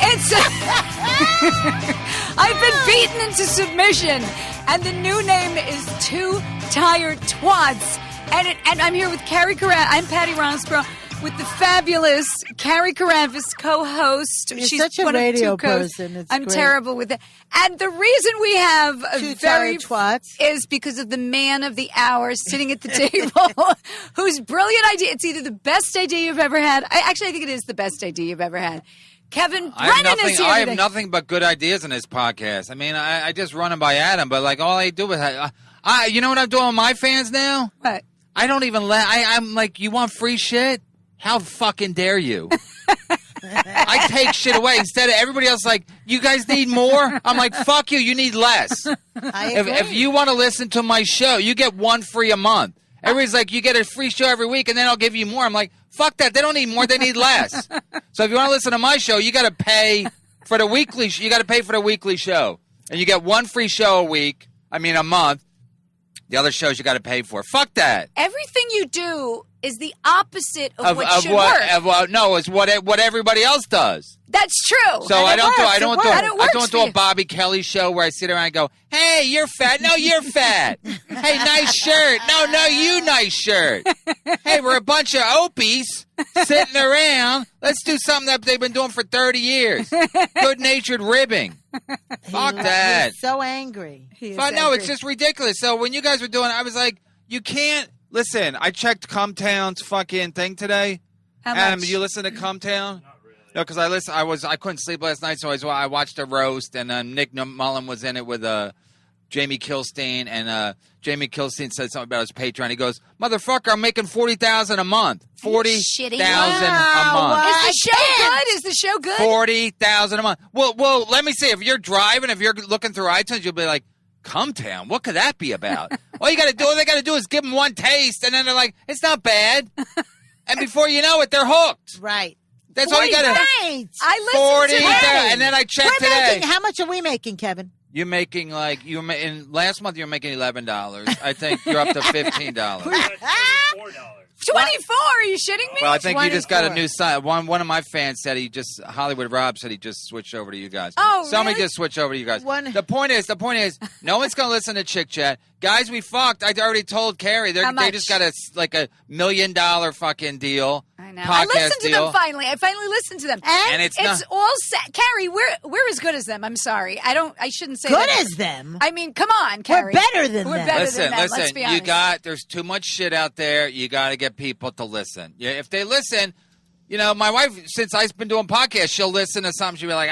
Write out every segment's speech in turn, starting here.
It's I've been beaten into submission, and the new name is Two Tired Twats. And I'm here with Carrie Karan. I'm Patty Ronsborough with the fabulous Carrie Karanvis, co-host. She's She's such a one radio of two person. It's I'm great. terrible with it. And the reason we have a Two very tired twats is because of the man of the hour sitting at the table, whose brilliant idea. It's either the best idea you've ever had. I think it is the best idea you've ever had. Kevin Brennan is here I today. have nothing but good ideas in this podcast. I mean, I just run them by Adam, but like all I do is, you know what I'm doing with my fans now? What? I don't even I'm like, you want free shit? How fucking dare you? I take shit away instead of everybody else like, you guys need more? I'm like, fuck you, you need less. If you want to listen to my show, you get one free a month. Everybody's like, you get a free show every week and then I'll give you more. I'm like, fuck that, they don't need more, they need less. So if you want to listen to my show, you got to pay for the weekly you got to pay for the weekly show. And you get one free show a month. The other shows you got to pay for. Fuck that. Everything you do is the opposite of what should work. No, it's what everybody else does. That's true. So I don't do a you. Bobby Kelly show where I sit around and go, "Hey, you're fat. No, you're fat. Hey, nice shirt. No, you nice shirt. Hey, we're a bunch of opies sitting around. Let's do something that they've been doing for 30 years. Good-natured ribbing. Fuck that. He's so angry. No, it's just ridiculous. So when you guys were doing it, I was like, you can't. Listen, I checked Cumtown's fucking thing today. How Adam, much? you listen to Cumtown? No, because I couldn't sleep last night, so I watched a roast, and Nick Mullen was in it with Jamie Kilstein, and Jamie Kilstein said something about his Patreon. He goes, "Motherfucker, I'm making $40,000 a month. $40,000 a month. Is the show good? Is the show good? $40,000 a month. Well, let me see. If you're driving, if you're looking through iTunes, you'll be like, Cumtown, what could that be about? All they got to do is give them one taste, and then they're like, it's not bad. And before you know it, they're hooked. Right. That's all you got to. Right. I listened to that. And then I checked today. How much are we making, Kevin? You're making last month you were making $11. I think you're up to $15. $4. 24? Are you shitting me? Well, I think you just got a 24. new site. One of my fans said Hollywood Rob said he just switched over to you guys. Oh, Somebody really? just switched over to you guys. The point is, no one's going to listen to Chick Chat. Guys, we fucked. I already told Carrie. They just got a $1 million fucking deal. I know. Podcast I listened to deal. them finally. I finally listened to them. And it's all set. Carrie, we're as good as them. I'm sorry. I shouldn't say Good that. as them. I mean, come on, Carrie. We're better than We're them. better Listen, than them. Let's be honest. there's too much shit out there. You got to get people to listen. Yeah, if they listen, my wife, since I've been doing podcasts, she'll listen to something. She'll be like,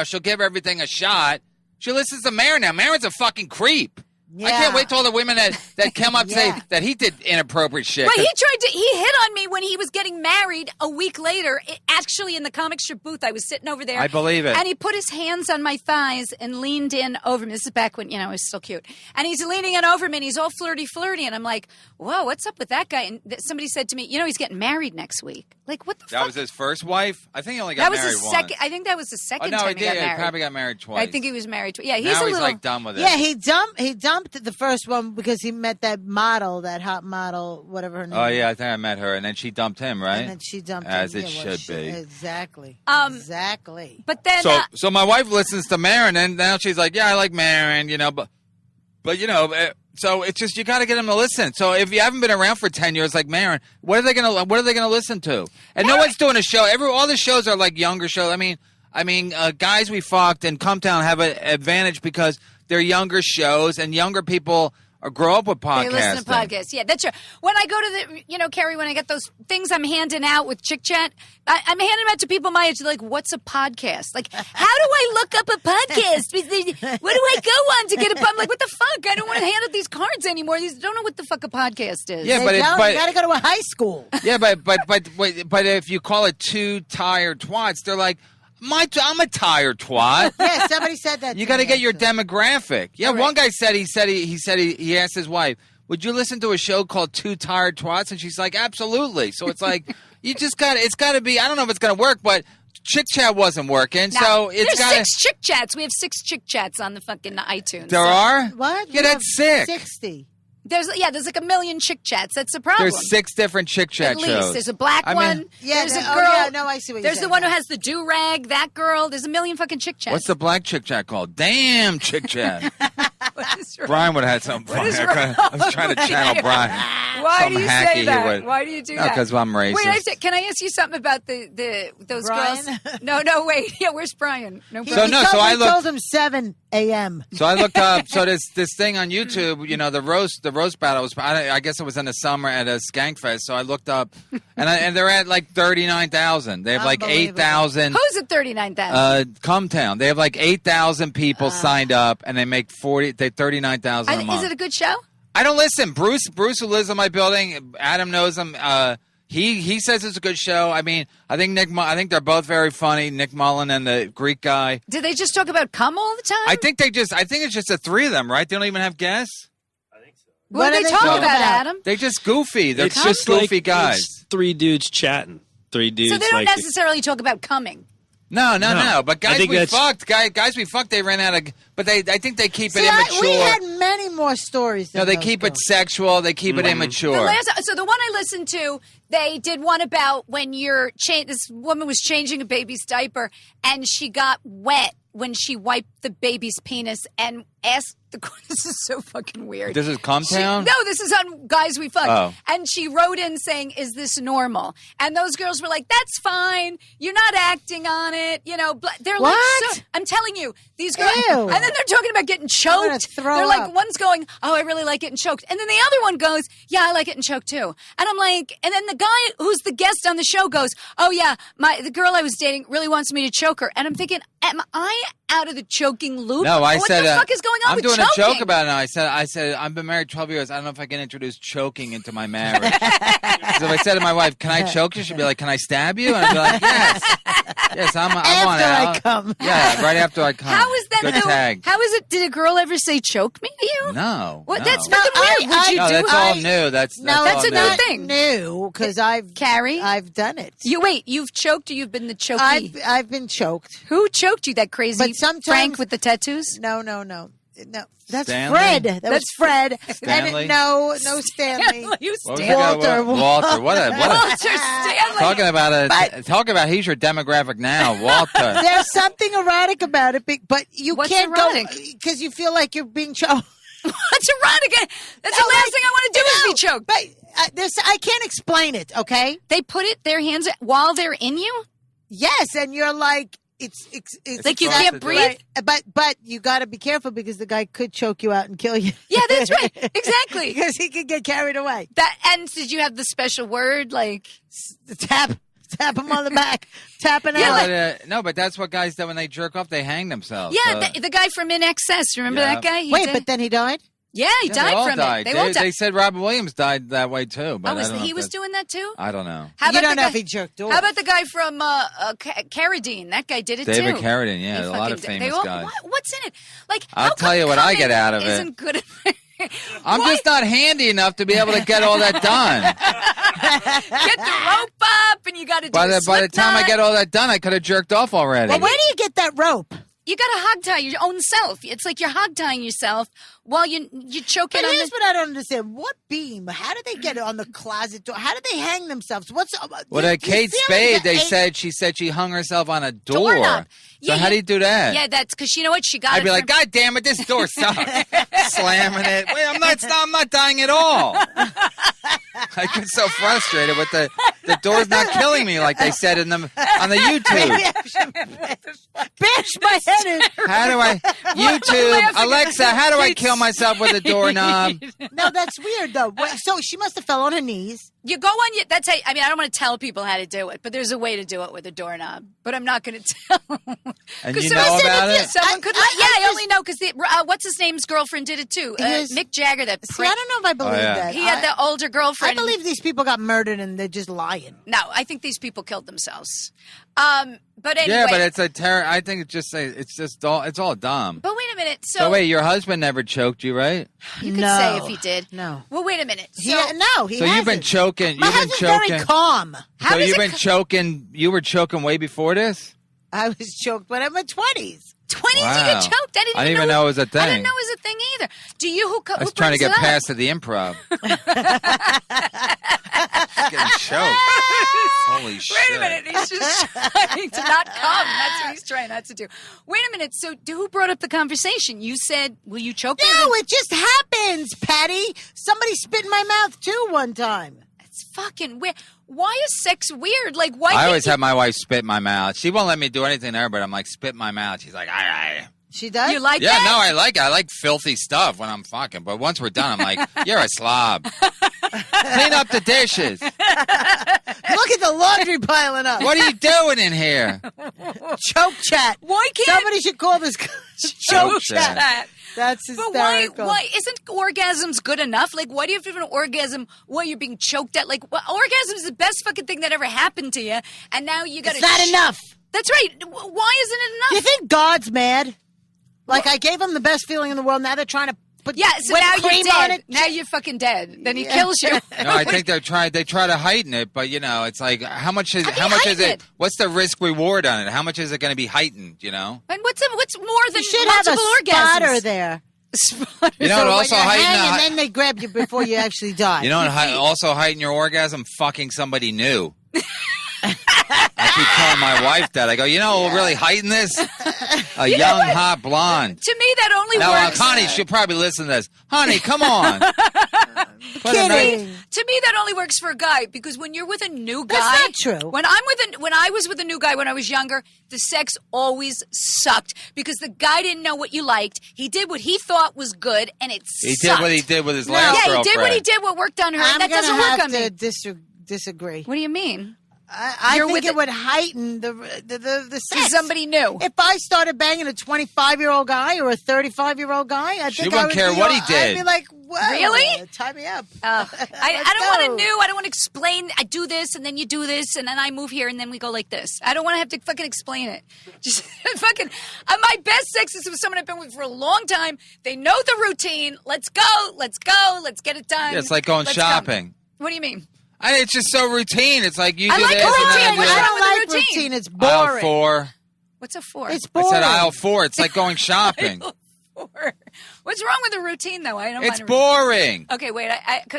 she'll give everything a shot. She listens to Marin now. Marin's a fucking creep. Yeah. I can't wait till all the women that come up say that he did inappropriate shit. Well, he hit on me when he was getting married a week later. Actually, in the comic strip booth, I was sitting over there. I believe it. And he put his hands on my thighs and leaned in over me. This is back when, I was still cute. And he's leaning in over me, and he's all flirty. And I'm like, whoa, what's up with that guy? And somebody said to me, he's getting married next week. Like, what the fuck? That was his first wife? I think he only got married once. I think that was the second no, time he did. got married. He probably got married twice. I think he was married twice. Yeah, he's like done with it. Yeah, he dumped the first one because he met that model, that hot model, whatever her name Oh, is. yeah, I think I met her, and then she dumped him, right? And then she dumped As him. it Yeah, should be. Exactly. Exactly. But then... So my wife listens to Marin, and now she's like, yeah, I like Marin, so it's just you got to get them to listen. So if you haven't been around for 10 years like Marin, what are they gonna listen to? And no one's doing a show. All the shows are like younger shows. I mean, Guys We Fucked and Cumtown have an advantage because they're younger shows, and younger people grow up with podcasting. They listen to podcasts. Yeah, that's true. When I go to Carrie, when I get those things I'm handing out with Chick Chat, I'm handing them out to people my age. They're like, what's a podcast? Like, how do I look up a podcast? Where do I go on to get a podcast? I'm like, what the fuck? I don't want to hand out these cards anymore. These don't know what the fuck a podcast is. Yeah, you got to go to a high school. Yeah, but if you call it Two Tired Twats, they're like, I'm a tired twat. Yeah, somebody said that. You got to get your actually. demographic. Yeah, Right. one guy said he asked his wife, "Would you listen to a show called Two Tired Twats?" And she's like, "Absolutely." So it's like it's got to be. I don't know if it's going to work, but Chick Chat wasn't working, so it's got. There's 6 Chick Chats. We have 6 Chick Chats on the fucking iTunes. There are? What? Yeah, that's sick. 60. There's like a million chick chats. That's the problem. There's 6 different chick chat At least shows. there's a black I mean- one. Yeah, there's a oh, girl. yeah, no, I see what you're There's the saying one who now. has the do rag. That girl. There's a million fucking chick chats. What's the black chick chat called? Damn chick chat. What is wrong? Brian would have had something funny. is I was trying to channel Brian. Why Something do you hacky say he that? would- Why do you do No, that? 'cause I'm racist. Wait, can I ask you something about those Brian? girls? No, wait. Yeah, where's Brian? No, He, So Brian. no, he told, so I he looked- told him 7 a.m. So I looked up. So this thing on YouTube, you know, the roast battle was. I guess it was in the summer at a Skankfest. So I looked up, and they're at like 39,000. They have like Unbelievable. 8,000. Who's at 39,000? Cumtown. They have like 8,000 people signed up, and they make 39,000 a month. Is it a good show? I don't listen. Bruce, who lives in my building, Adam knows him. He says it's a good show. I mean, I think they're both very funny. Nick Mullen and the Greek guy. Do they just talk about cum all the time? I think it's just the 3 of them, right? They don't even have guests. I think so. What do they talk about, Adam? They just goofy. They're It's just like- goofy guys. It's 3 dudes chatting. 3 dudes. So they don't like necessarily talk about coming. No. But I guys think we that's- fucked. Guys we fucked. They ran out of. But I think they keep it See, immature. we had many more stories. Than No, they those keep it girls. sexual. They keep it immature. So the one I listened to, they did one about when this woman was changing a baby's diaper and she got wet when she wiped the baby's penis and asked the this is so fucking weird. This is Cumtown? No, this is on Guys We Fucked. Oh. And she wrote in saying, "Is this normal?" And those girls were like, "That's fine. You're not acting on it." You know, they're like, What? so, I'm telling you, these girls. Ew. And then they're talking about getting gonna choked. throw They're like, up. one's going, "Oh, I really like getting choked," and then the other one goes, "Yeah, I like getting choked too." And I'm like, and then the guy who's the guest on the show goes, "Oh yeah, the girl I was dating really wants me to choke her," and I'm thinking, am I out of the choking loop? No, I what said. the fuck is going on I'm with doing choking? a joke about it now. I said I've been married 12 years. I don't know if I can introduce choking into my marriage. Because if I said to my wife, "Can I choke you?" She'd be like, "Can I stab you?" And I'd be like, "Yes, yes, I want After I out." come. Yeah, right after I come. How is that? Good new? tag. How is it? Did a girl ever say "choke me" to you? No. What? no. That's No, fucking weird. Would you No, do that's it? all new. That's No, all That's a new. new not thing. new because Carrie? I've done it. You've choked or you've been the chokey? I've been choked. Who choked you? That crazy But sometimes- Frank with the tattoos? No. That's Stanley? Fred. That's Fred. Stanley? And no Stanley. You What was Stanley. the guy- Walter. Walter. What Walter Stanley. Talking about he's your demographic now, Walter. There's something erotic about it, but you What's can't erotic? go because you feel like you're being choked. What's erotic? That's the last thing I want to do is be choked. But I can't explain it. Okay. They put their hands while they're in you? Yes, and you're like it's Like you hard can't to do. breathe? But you got to be careful because the guy could choke you out and kill you. Yeah, that's right. Exactly. Because he could get carried away. And did you have the special word? Like, Tap him on the back, tapping Yeah, out. like- No, but that's what guys do when they jerk off. They hang themselves. yeah, So- the guy from In Excess. Remember Yeah. that guy? He Wait, did- but then he died. yeah, he Yeah, died they all from died. it. They all died. They said Robin Williams died that way too. But I don't know He if was that's- doing that too? I don't know. How You about don't the know guy- if he jerked off. How about the guy from Carradine? That guy did it David too. Carradine, yeah, He a lot of fucking- famous they all- guys. What's in it? Like, I'll how tell come you what I coming get out of it. Isn't good. At I'm Why- just not handy enough to be able to get all that done. Get the rope up, and you got to do by a the time I slip get knot. all that done, I could have jerked off already. Well, where do you get that rope? You got to hog tie your own self. It's like you're hog tying yourself while you're choking But on here's the. what I don't understand: what beam? How did they get it on the closet door? How did they hang themselves? What's Well, at Kate Spade, she said she hung herself on a door. Doorknob. So how do you do that? Yeah, that's because you know what she got. I'd it be like, from- God damn it, this door sucks. Slamming it. Wait, I'm not dying at all. I get so frustrated with the door's not killing me like they said on the YouTube. Bash my head in. How do I YouTube laughing at? Alexa? How do I kill myself with a doorknob? No, that's weird though. So she must have fell on her knees. You go on your. That's how. I mean, I don't want to tell people how to do it, but there's a way to do it with a doorknob. But I'm not going to tell. And 'Cause you someone know said about if it? Someone could. I only know because what's his name's girlfriend did it too. His- Mick Jagger. That See, prick. I don't know if I believe yeah. that. He had the older I girlfriend. believe these people got murdered and they're just lying. No, I think these people killed themselves. But anyway. Yeah, but it's a terror. I think it's all dumb. But wait a minute. So wait, your husband never choked you, right? You could No. say if he did. No. Well, wait a minute. So, No, he So you've been hasn't. choking. My You've been husband's choking. very calm. How So does you've it been choking. You were choking way before this. I was choked when I'm in my 20s. 20s you Wow. get choked. I didn't even know it was a thing. I didn't know it was a thing either. Do you who I was trying to get past to the improv. Getting choked. Holy shit. Wait a minute. He's just trying to not come. That's what he's trying not to do. Wait a minute. So who brought up the conversation? You said, will you choke me? No, it just happens, Patty. Somebody spit in my mouth, too, one time. It's fucking weird. Why is sex weird? Like, why? I always have my wife spit in my mouth. She won't let me do anything to her, but I'm like, spit in my mouth. She's like, all right. She does? You like Yeah, that? no, I like it. I like filthy stuff when I'm fucking. But once we're done, I'm like, you're a slob. Clean up the dishes. Look at the laundry piling up. What are you doing in here? Choke chat. Why can't Somebody should call this choke chat. that? That's But why hysterical. isn't orgasms good enough? Like, why do you have to have an orgasm while you're being choked at? Like, orgasm is the best fucking thing that ever happened to you, and now you got to. It's not enough. That's right. Why isn't it enough? Do you think God's mad? Like, I gave him the best feeling in the world. Now they're trying to put Yeah, so whipped now you're cream on dead. it. Now you're fucking dead. Then he kills you. No, I think they try to heighten it, but it's like how much is How can you is heighten it? it? What's the risk reward on it? How much is it going to be heightened? You know. And what's more than You should have a multiple spotter orgasms? there. Spotter. You know, So it when also you're heighten. hanging, then they grab you before you actually die. You know, and also heighten your orgasm. Fucking somebody new. I keep telling my wife that. I go, what will really heighten this? A young, hot blonde. To me, that only Now, works. Connie, she'll probably listen to this. Honey, come on. Put a nice- Kidding. To me, that only works for a guy because when you're with a new guy, That's not true. When I was with a new guy when I was younger, the sex always sucked because the guy didn't know what you liked. He did what he thought was good, and it He sucked. did what he did with his No. last Yeah, he girlfriend. did what he did. What worked on her, I'm and that gonna doesn't work have on me. to disagree. What do you mean? I You're think with it would heighten the To sex. somebody new. If I started banging a 25-year-old guy or a 35-year-old guy, I She think wouldn't I would care be what he all- did. I'd be like, whoa, Really? tie me up. I don't go. want to I don't want to explain. I do this, and then you do this, and then I move here, and then we go like this. I don't want to have to fucking explain it. Just fucking. My best sex is with someone I've been with for a long time. They know the routine. Let's go. Let's go. Let's get it done. Yeah, it's like going Let's shopping. Go. What do you mean? It's just so routine. It's like you I do like this and routine. then What's you wrong I with don't the like routine? routine. It's aisle boring. 4. What's a four? It's I boring. said aisle 4. It's like going shopping. Four. What's wrong with the routine, though? I don't. It's mind boring. Okay, wait.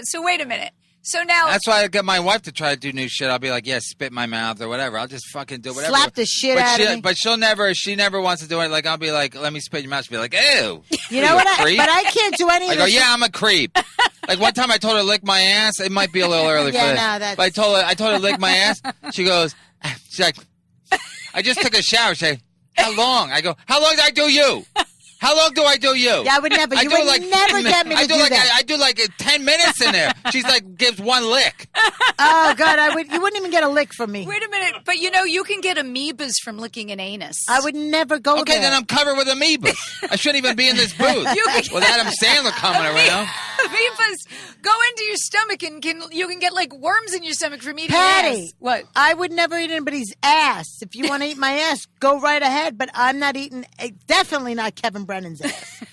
So wait a minute. So now. That's why I get my wife to try to do new shit. I'll be like, spit in my mouth or whatever. I'll just fucking do whatever. Slap the shit out of me. But she never wants to do it. Like, I'll be like, let me spit in your mouth. She'll be like, ew. You know what? creep? But I can't do any I of go, this. yeah, I'm a creep. Like one time I told her to lick my ass. It might be a little early Yeah, for this. no, that's- But I told her to lick my ass. She's like, I just took a shower. She said, how long? I go, how long did I do you? How long do I do you? Yeah, I would never. You would never get me to do that. I do like 10 minutes in there. She's like, gives one lick. Oh God, you wouldn't even get a lick from me. Wait a minute, but you can get amoebas from licking an anus. I would never go Okay, there. then I'm covered with amoebas. I shouldn't even be in this booth with Adam Sandler coming around. Amoebas go into your stomach and you can get like worms in your stomach from eating Patty, ass. What? I would never eat anybody's ass. If you want to eat my ass, go right ahead. But I'm not eating. Definitely not Kevin Brennan's ass.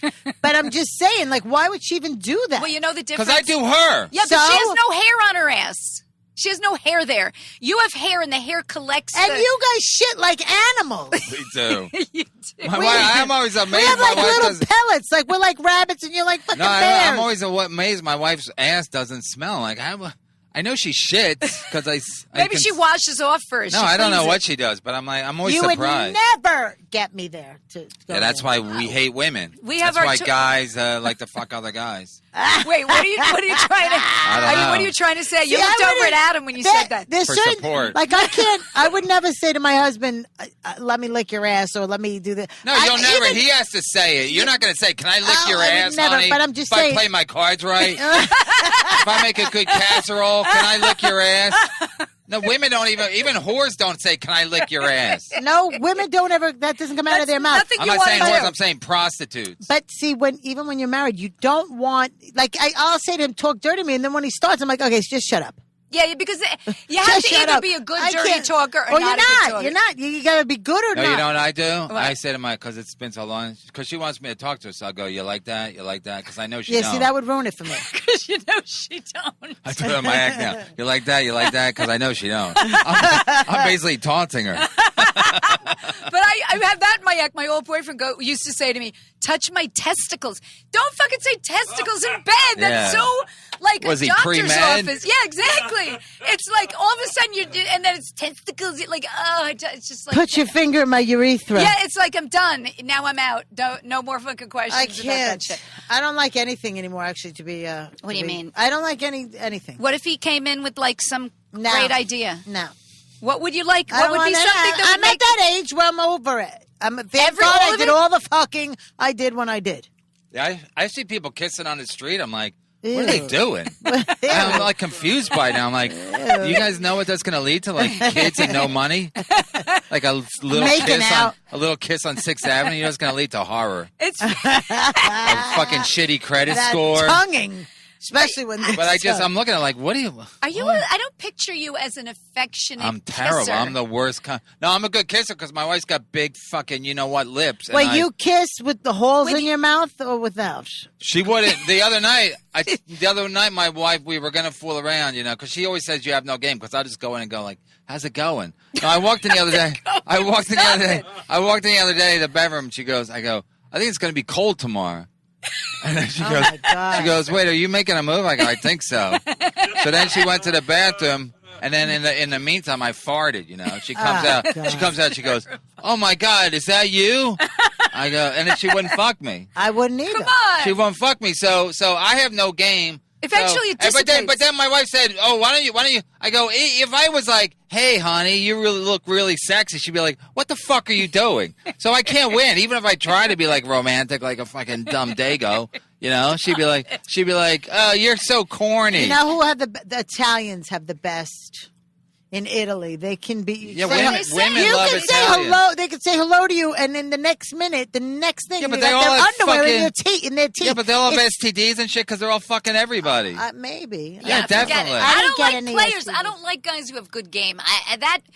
But I'm just saying, like, why would she even do that? Well, you know the difference. Because I do her. Yeah, but So? she has no hair on her ass. She has no hair there. You have hair, and the hair collects. And you guys shit like animals. We do. you do. I'm always amazed. We have my like wife little doesn't- pellets. Like we're like rabbits, and you're like fucking No, bears. I'm always amazed. My wife's ass doesn't smell. Like I know she shits because Maybe she washes off first. No, She I don't know cleans what it. she does, but I'm always you surprised. would never get me there. To go Yeah, that's there. why we hate women. We have that's our why two- guys like to fuck other guys. Wait, what are you trying to? I don't know. What are you trying to say? You See, I looked over wouldn't- at Adam when you said that. There's For certain, support. Like I can't. I would never say to my husband, "Let me lick your ass" or "Let me do this." No, you'll never. He has to say it. You're not going to say, "Can I lick Oh, your I would ass, never, honey?" but I'm just if saying- I play my cards right, if I make a good casserole, can I lick your ass? No, women don't even whores don't say, "Can I lick your ass?" No, women don't ever. That doesn't come out of their mouth. Nothing I'm you not want saying to whores. do. I'm saying prostitutes. But see, even when you're married, you don't want. Like I'll say to him, "Talk dirty to me," and then when he starts, I'm like, "Okay, just shut up." Yeah, because you have to Shut either up. be a good I dirty can't- talker or you're not a not. good talker. You're not. You got to be good or No, not. you know what I do? I say to my, because it's been so long, because she wants me to talk to her, so I'll go, you like that? You like that? Because I know she Yeah, don't. see, that would ruin it for me. Because you know she don't. I do it on my act now. You like that? You like that? Because I know she don't. I'm basically taunting her. But I have that in my act. My old boyfriend used to say to me, touch my testicles. Don't fucking say testicles in bed. That's Yeah. so like Was a he doctor's pre-med? office. Yeah, exactly. It's like all of a sudden and then it's testicles. Like, it's just like. Put your finger in my urethra. Yeah, it's like I'm done. Now I'm out. No more fucking questions I about that can't. shit. I don't like anything anymore, actually, to be... What do you mean? I don't like anything. What if he came in with like some No. great idea? No. What would you like? I What don't would be want something that I'm would make at that age where I'm over it. Thank God all I of did it? all the fucking I did when I did. Yeah, I see people kissing on the street. I'm like, what are they Ew. doing? I'm like confused by it now. I'm like, do you guys know what that's going to lead to? Like kids and no money? Like a little Making out. a little kiss on 6th Avenue? You know, it's going to lead to horror. it's A fucking shitty credit That score. tonguing, especially when. But I'm looking at it like, what do you? Are you? I don't picture you as an affectionate. I'm terrible. kisser. I'm the worst kind. No, I'm a good kisser because my wife's got big fucking, you know what, lips. And Wait, you kiss with the holes in you- your mouth or without? She wouldn't. The other night, my wife, we were gonna fool around, you know, because she always says you have no game. Because I just go in and go like, "How's it going?" No, I walked in the other day. I walked in the other day to the bedroom. She goes, I go, I think it's gonna be cold tomorrow. And then she Oh goes, my God. she goes, wait, are you making a move? I go, I think so. So then she went to the bathroom. And then in the meantime, I farted. You know, she comes out. God. She comes out. She goes, "Oh my God, is that you?" I go, and then she wouldn't fuck me. I wouldn't either. Come on. She won't fuck me. So I have no game. Eventually it but dissipates. then my wife said, "Oh, why don't you?" I go, if I was like, "Hey, honey, you really look really sexy," she'd be like, "What the fuck are you doing?" So I can't win, even if I try to be like romantic, like a fucking dumb dago. You know, she'd be like, "Oh, you're so corny." You know who have the Italians have the best in Italy? They can be. Yeah, What women, do they say? women You love can say Italian. hello. They can say hello to you, and in the next minute, the next thing, Yeah, but you they got all their have underwear in fucking- their teeth. Yeah, but they all have It's- STDs and shit because they're all fucking everybody. maybe. Yeah, forget it. definitely. I I don't didn't get like any players. STDs. I don't like guys who have good game.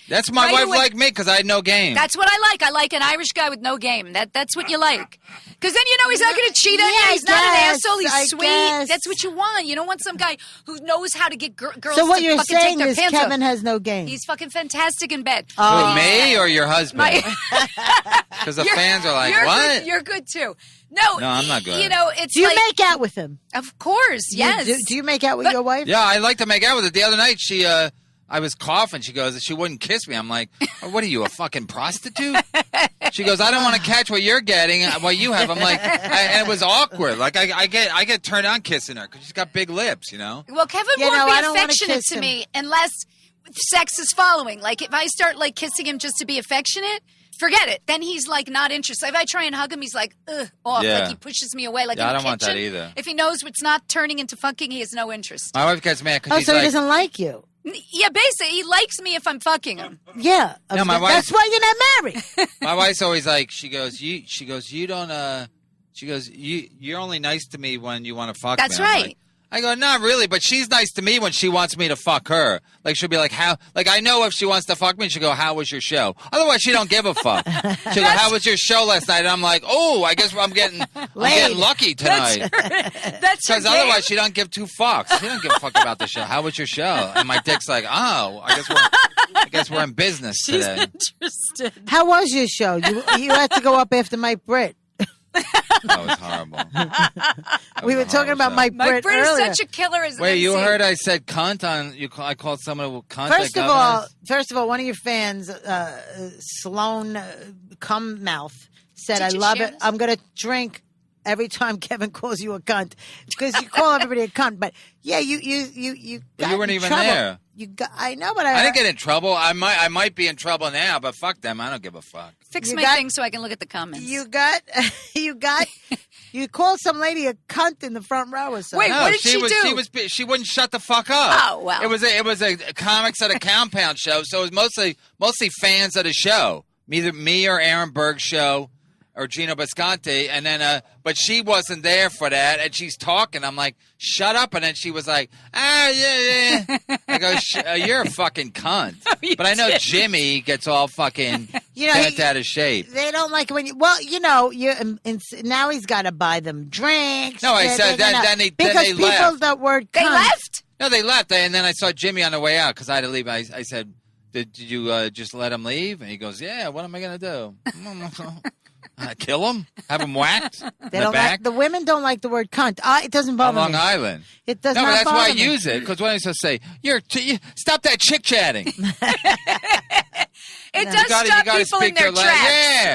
That's my right wife away- like me because I had no game. That's what I like. I like an Irish guy with no game. That's what you like. Because then you know he's not going to cheat on you. Yeah, He's not an I guess, asshole. He's I sweet. guess. That's what you want. You don't want some guy who knows how to get girls So what to you're fucking take saying their is pants Kevin off. has no game. He's fucking fantastic in bed. Who, me or your husband? My- Because the fans are like, you're what? Good, you're good too. No, I'm not good. You know, it's Do you like, make out with him? of course, yes. Do you make out with But- your wife? Yeah, I like to make out with it. The other night, I was coughing. She goes, she wouldn't kiss me. I'm like, oh, what are you, a fucking prostitute? She goes, I don't want to catch what you're getting, what you have. I'm like, and it was awkward. Like I get turned on kissing her because she's got big lips, you know. Well, Kevin You won't know, be I don't wanna affectionate kiss to him. me unless sex is following. Like if I start like kissing him just to be affectionate, forget it. Then he's like not interested. If I try and hug him, he's like off. Yeah. Like he pushes me away. Like Yeah, in I the don't want that kitchen. either. If he knows it's not turning into fucking, he has no interest. My wife gets mad because Oh, she's so like, he doesn't like you? Yeah, basically, he likes me if I'm fucking him. Yeah. No, my wife- That's why you're not married. my wife's always like, you don't, you're only nice to me when you want to fuck That's me. I'm right. like, I go, not really, but she's nice to me when she wants me to fuck her. Like, she'll be like, how? Like, I know if she wants to fuck me, she'll go, how was your show? Otherwise, she don't give a fuck. She'll go, how was your show last night? And I'm like, oh, I guess I'm getting lucky tonight. That's your Because game. otherwise, she don't give two fucks. She don't give a fuck about the show. How was your show? And my dick's like, oh, I guess we're in business She's today. interested. How was your show? You had to go up after Mike Britt. That was horrible. We were talking about Mike Mike Britt Britt is earlier. such a killer as an Wait, you MC. heard I said cunt on you? I called someone a cunt. First at of all, one of your fans, Sloan Cummouth, said, Did "I you love share it. this? I'm gonna drink every time Kevin calls you a cunt because you call everybody a cunt." But yeah, you got you weren't in even trouble. there. You got. I know, but I didn't get in trouble. I might be in trouble now, but fuck them. I don't give a fuck. Fix You my got- thing so I can look at the comments. you called some lady a cunt in the front row or something. Wait, No, what did she do? She wouldn't shut the fuck up. Oh, well. It was a comics at a compound show, so it was mostly fans of the show. Either me or Aaron Berg's show. or Gino Bisconti, and then but she wasn't there for that, and she's talking. I'm like, shut up, and then she was like, yeah. I go, you're a fucking cunt. But I know Jimmy gets all fucking bent out of shape. They don't like it when you. Well, now he's got to buy them drinks. No, I said then they people left. That word They cunt. left? No, they left, and then I saw Jimmy on the way out because I had to leave. I said, did you just let him leave? And he goes, yeah, what am I going to do? Kill him? Have him whacked? They don't like, the women don't like the word cunt. It doesn't bother on Long me. Island. It does no, not but that's bother why I me. use it, because what am I supposed to say? Stop that chick chatting. It does You gotta stop people speak in their their tracks.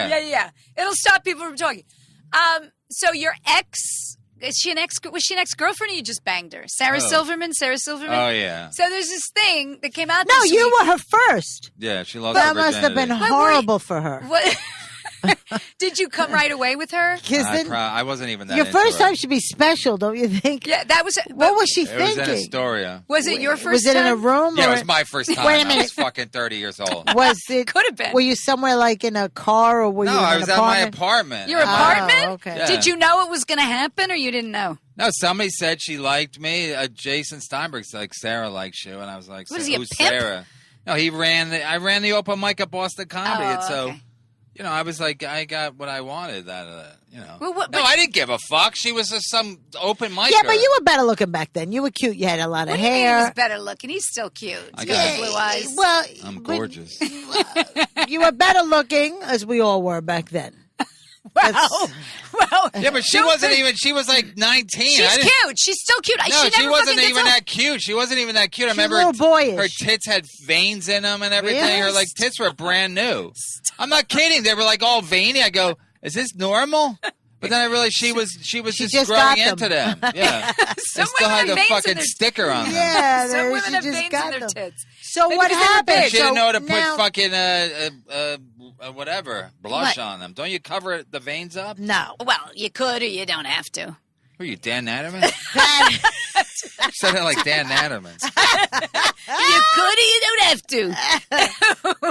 yeah. Yeah. It'll stop people from talking. So your ex, was she an ex-girlfriend or you just banged her? Sarah Silverman? Oh, yeah. So there's this thing that came out No, this you week. were her first. Yeah, she lost That her must have been virginity. horrible for her. What? Did you come right away with her? I wasn't even that your into first her. time should be special, don't you think? Yeah, that was. What was she It was thinking? in Astoria. Was it your first Was it time? in a room? Yeah, or it was my first time. Wait a I minute. was fucking 30 years old. Was it? Could have been. Were you somewhere like in a car or were you No, in I an was at my apartment? apartment. Your apartment? Oh, okay. Yeah. Did you know it was going to happen or you didn't know? No, somebody said she liked me. Jason Steinberg's like, Sarah likes you. And I was like, What is he, a who's pimp? Sarah? No, I ran the open mic at Boston Comedy. Oh, and so, okay. I was like, I got what I wanted out of that, Well, no, but- I didn't give a fuck. She was just some open micer. Yeah, but you were better looking back then. You were cute. You had a lot of What do you mean he hair. was better looking? He's still cute. He's I got guess. the blue eyes. Well, I'm but gorgeous. you were better looking, as we all were back then. Well, Yeah, but she wasn't even. She was like 19. She's cute. She's still cute. No, she she never wasn't fucking even gets that cute. She wasn't even that cute. I She's remember a little boyish. her tits had veins in them and everything. Really? Her like tits were brand new. I'm not kidding. They were like all veiny. I go, is this normal? But then I realized she was just just growing got them. into them. Yeah, Some they still women had have the veins in fucking their- sticker on them. Yeah, Some women she have just veins in got their them. tits. So Maybe what because they were happened? big. She didn't So know to put now- fucking whatever blush What? on them. Don't you cover the veins up? No. Well, you could or you don't have to. Who are you, Dan Natterman? You said it like Dan Natterman. You could or you don't have to.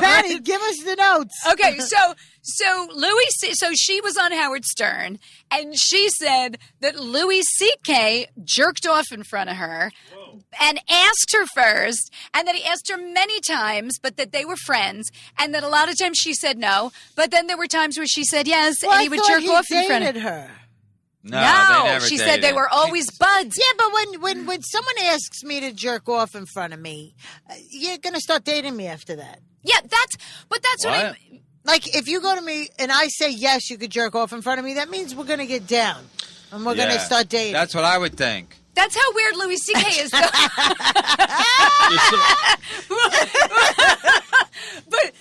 Patty, give us the notes. Okay, so Louis, so she was on Howard Stern, and she said that Louis C.K. jerked off in front of her and asked her first, and that he asked her many times, but that they were friends, and that a lot of times she said no, but then there were times where she said yes, Well, and I he would thought jerk he off in front of dated her. No, they never she said they dated. were always buds. Yeah, but when someone asks me to jerk off in front of me, you're gonna start dating me after that. Yeah, that's what I What? Like if you go to me and I say yes, you could jerk off in front of me. That means we're gonna get down and we're gonna Yeah. start dating. That's what I would think. That's how weird Louis C.K. is, though. But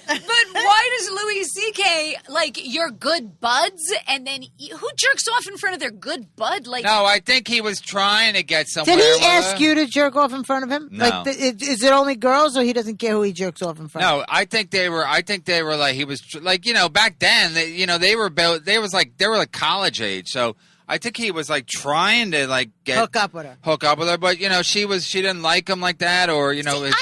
why does Louis C.K. like you're good buds, and then who jerks off in front of their good bud? Like, No, I think he was trying to get somewhere. Did he with ask her. you to jerk off in front of him? No. Like, is it only girls, or he doesn't care who he jerks off in front of? No, I think they were. Like he was like back then. They were about. They were like college age. So I think he was like trying to like get Hook up with her. But she didn't like him like that, or his, I don't even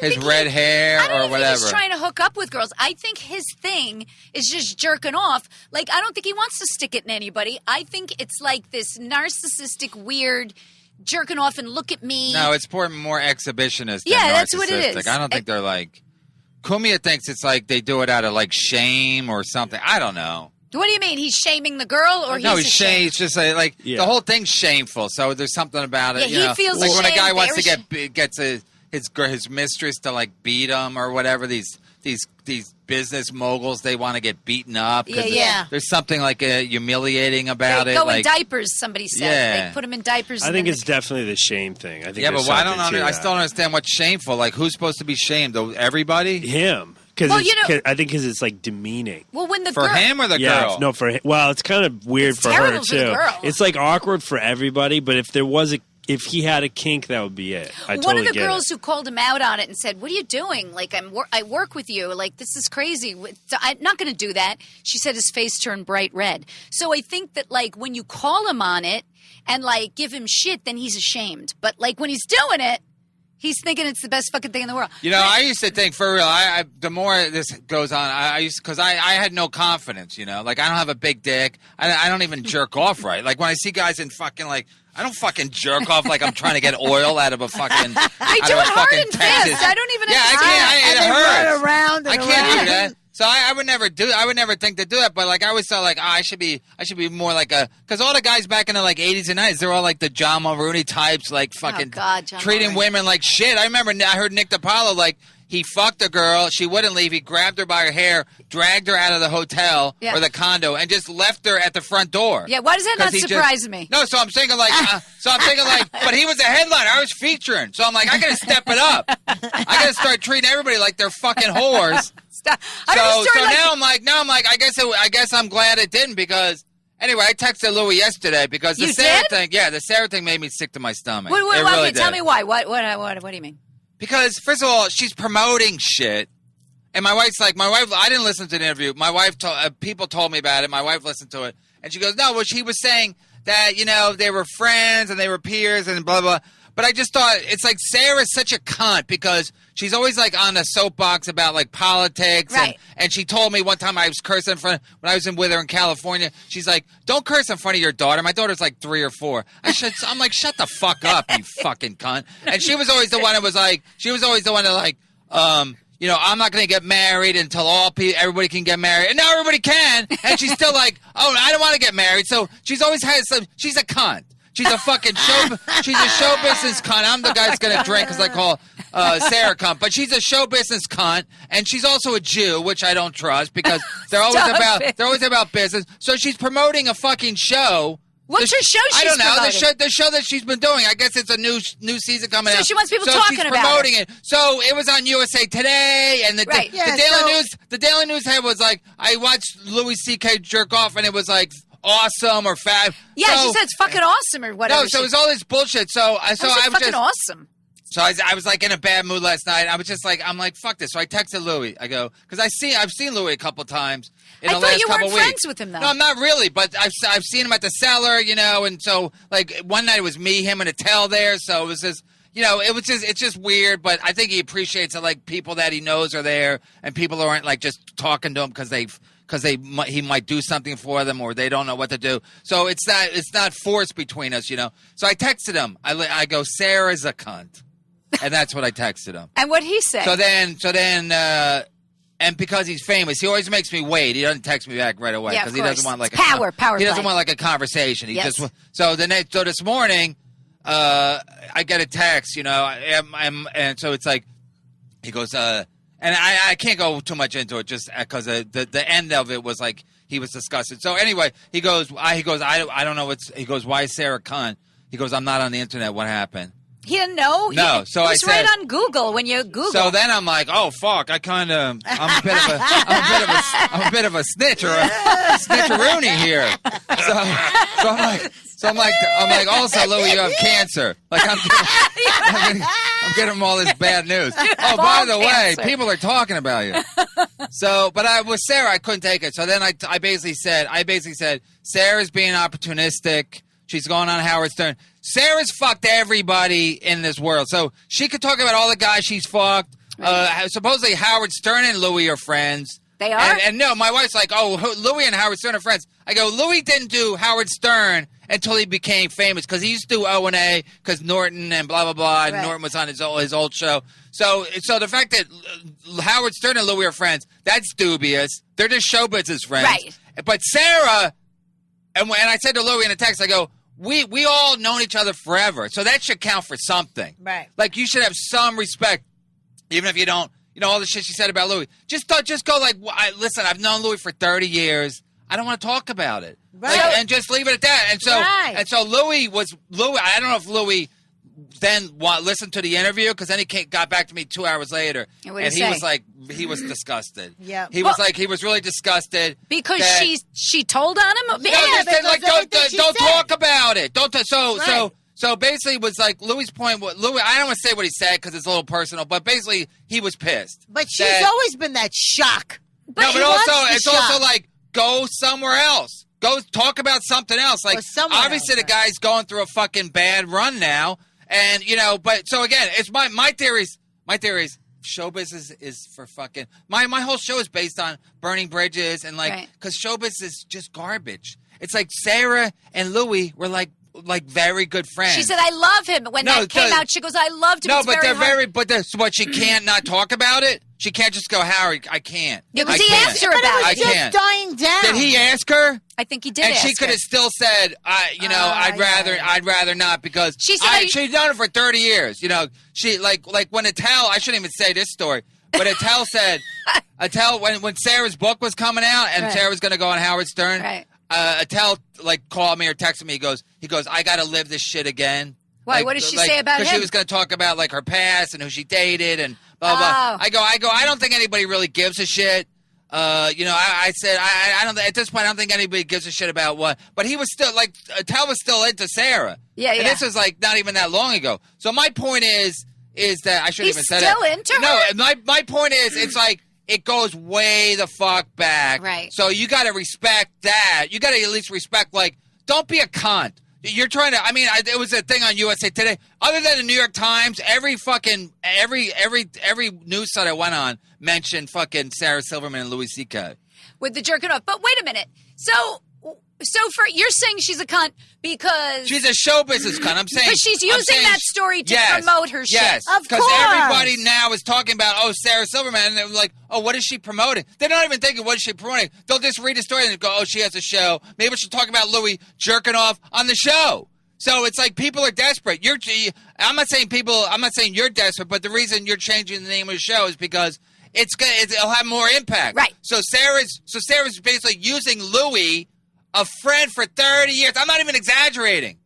his think red hair I don't or even whatever. think he's trying to hook up with girls. I think his thing is just jerking off. Like, I don't think he wants to stick it in anybody. I think it's like this narcissistic, weird jerking off and look at me. No, it's more exhibitionist. Than Yeah, that's what it narcissistic. is. I don't think they're like. Kumia thinks it's like they do it out of like shame or something. I don't know. What do you mean? He's shaming the girl, or No, he's he's shame. It's just like Yeah. the whole thing's shameful. So there's something about it. Yeah, he feels like when a guy ashamed, wants to they're gets his mistress to like beat him or whatever. These business moguls, they want to get beaten up. 'cause Yeah. There's something like humiliating about They it. go like, in diapers, somebody said. Yeah. They put him in diapers. I and think then it's definitely the shame thing. I think yeah, there's but I don't something to I that. still don't understand what's shameful. Like, who's supposed to be shamed? Everybody? him because Well, you know- I think because it's like demeaning. Well, when the For girl, him or the Yeah, girl? no, for him. Well, it's kind of weird It's for her terrible for the too. girl. It's like awkward for everybody. But if he had a kink, that would be it. I one totally of the get girls it. who called him out on it and said, "What are you doing? Like, I work with you. Like, this is crazy. So I'm not going to do that." She said his face turned bright red. So I think that like when you call him on it and like give him shit, then he's ashamed. But like when he's doing it, He's thinking it's the best fucking thing in the world. You know, I used to think, for real, the more this goes on, because I had no confidence, you know? Like, I don't have a big dick. I don't even jerk off right. Like, when I see guys in fucking, like, I don't fucking jerk off like I'm trying to get oil out of a fucking... They do it hard and fast. I don't even understand. It hurts. Run around and I can't do that. So I would never think to do that, but like I always thought like I should be more like because all the guys back in the like 80s and 90s, they're all like the John Mulrooney types, like fucking treating women like shit. I remember I heard Nick DiPaolo, like he fucked a girl, she wouldn't leave, he grabbed her by her hair, dragged her out of the hotel or the condo, and just left her at the front door. Yeah, why does that not surprise me? No, so I'm thinking like, but he was a headliner, I was featuring, so I'm like, I gotta step it up. I gotta start treating everybody like they're fucking whores. So now I'm like, I guess I'm glad it didn't because anyway, I texted Louis yesterday because the Sarah thing made me sick to my stomach. Wait, tell me why. What do you mean? Because first of all, she's promoting shit, and my wife. I didn't listen to the interview. My wife people told me about it. My wife listened to it, and she goes, "No, well, she was saying that they were friends and they were peers and blah blah." But I just thought it's like Sarah's such a cunt because she's always like on a soapbox about like politics. Right. And she told me one time I was cursing when I was with her in California. She's like, "Don't curse in front of your daughter." My daughter's like 3 or 4. I'm like, "Shut the fuck up, you fucking cunt." And she was always the one that was like, I'm not going to get married until everybody can get married. And now everybody can. And she's still like, "Oh, I don't want to get married." So she's always she's a cunt. She's a fucking show business cunt. I'm the guy that's going to drink because I call Sarah cunt. But she's a show business cunt, and she's also a Jew, which I don't trust because they're always about business. So she's promoting a fucking show. What's her show she's promoting? I don't know. The show that she's been doing. I guess it's a new season coming out. So she wants people talking about it. So she's promoting it. So it was on USA Today, and the Daily News head was like, I watched Louis C.K. jerk off, and it was like awesome or fab. Yeah, she said it's fucking awesome or whatever. No, so it was all this bullshit. I was fucking awesome. So I was like in a bad mood last night. I was just like, I'm like, fuck this. So I texted Louis. I go, because I've seen Louis a couple times in the last couple weeks. I thought you weren't friends with him though. No, I'm not really, but I've seen him at the Cellar, and so like one night it was me, him, and Attell there. So it was just, it's just weird. But I think he appreciates that like people that he knows are there and people aren't like just talking to him because he might do something for them or they don't know what to do. So it's not forced between us, So I texted him. I go, Sarah's a cunt. And that's what I texted him. And what'd he say? So then, and because he's famous, he always makes me wait. He doesn't text me back right away because he doesn't want like power. He doesn't want like a conversation. He just so this morning, I get a text, and so it's like he goes, and I can't go too much into it just because the end of it was like he was disgusted. So anyway, he goes, I don't know he goes, why is Sarah cunt? He goes, I'm not on the internet. What happened? He didn't know. No, so I said, right on Google when you Google. So then I'm like, oh fuck, I'm a bit of a snitch or a snitcheroony here. So I'm like, also Louis, you have cancer. Like I'm getting him all this bad news. Oh, by the way, people are talking about you. So, but with Sarah, I couldn't take it. So then I basically said, Sarah's being opportunistic. She's going on Howard Stern. Sarah's fucked everybody in this world. So she could talk about all the guys she's fucked. Supposedly Howard Stern and Louis are friends. They are? And no, my wife's like, oh, Louis and Howard Stern are friends. I go, Louis didn't do Howard Stern until he became famous because he used to do O&A because Norton and blah, blah, blah. And Norton was on his old show. So the fact that Howard Stern and Louis are friends, that's dubious. They're just show business friends. Right. But Sarah, and I said to Louis in a text, I go, we all known each other forever, so that should count for something. Right. Like, you should have some respect, even if you don't, all the shit she said about Louis. Just go like, listen, I've known Louis for 30 years. I don't want to talk about it. Right. Like, and just leave it at that. And so Louis, I don't know if Louis then listened to the interview because then he got back to me 2 hours later. And he was like, he was disgusted. Yeah. He was really disgusted. Because she told on him? Don't talk about it. So basically it was like Louis' point, I don't want to say what he said because it's a little personal, but basically he was pissed. But she's always been that shock. But also like, go somewhere else. Go talk about something else. Like, obviously the guy's going through a fucking bad run now. And but so again, it's my theories. My theory is showbiz is for fucking. My whole show is based on burning bridges and because showbiz is just garbage. It's like Sarah and Louis were like very good friends. She said, "I love him." When that came out, she goes, "I loved him." No, it's but very they're hard. but she can't not talk about it. She can't just go, Harry. I can't. Yeah, because I he can't. asked her But about it was it. just can't. dying down. Did he ask her? I think he did. And ask she could her. have still said, I'd rather not because She said, she's done it for 30 years. She like when Attell, I shouldn't even say this story, but Attell said, when Sarah's book was coming out and Right. Sarah was going to go on Howard Stern, Right. Attell called me or texted me. He goes, I got to live this shit again. Why? What did she say about him? Because she was going to talk about her past and who she dated and blah blah. Oh. I go. I don't think anybody really gives a shit. I said I don't. At this point, I don't think anybody gives a shit about what. But he was still Attell was still into Sarah. Yeah, And yeah. this was not even that long ago. So my point is that I shouldn't He's even say still it. into her? No, my point is it's it goes way the fuck back. Right. So you got to respect that. You got to at least respect don't be a cunt. You're trying to. I mean, it was a thing on USA Today. Other than the New York Times, every news site I went on mentioned fucking Sarah Silverman and Louis C.K. With the jerking off. But wait a minute. So you're saying she's a cunt because She's a show business cunt. I'm saying But she's using that story to promote her shit. Yes, Of because course. everybody now is talking about Sarah Silverman, and they're like, what is she promoting? They're not even thinking what is she promoting. They'll just read a story and go, she has a show. Maybe she'll talk about Louis jerking off on the show. So it's people are desperate. I'm not saying you're desperate, but the reason you're changing the name of the show is because it'll have more impact. Right. So Sarah's basically using Louis, a friend for 30 years. I'm not even exaggerating.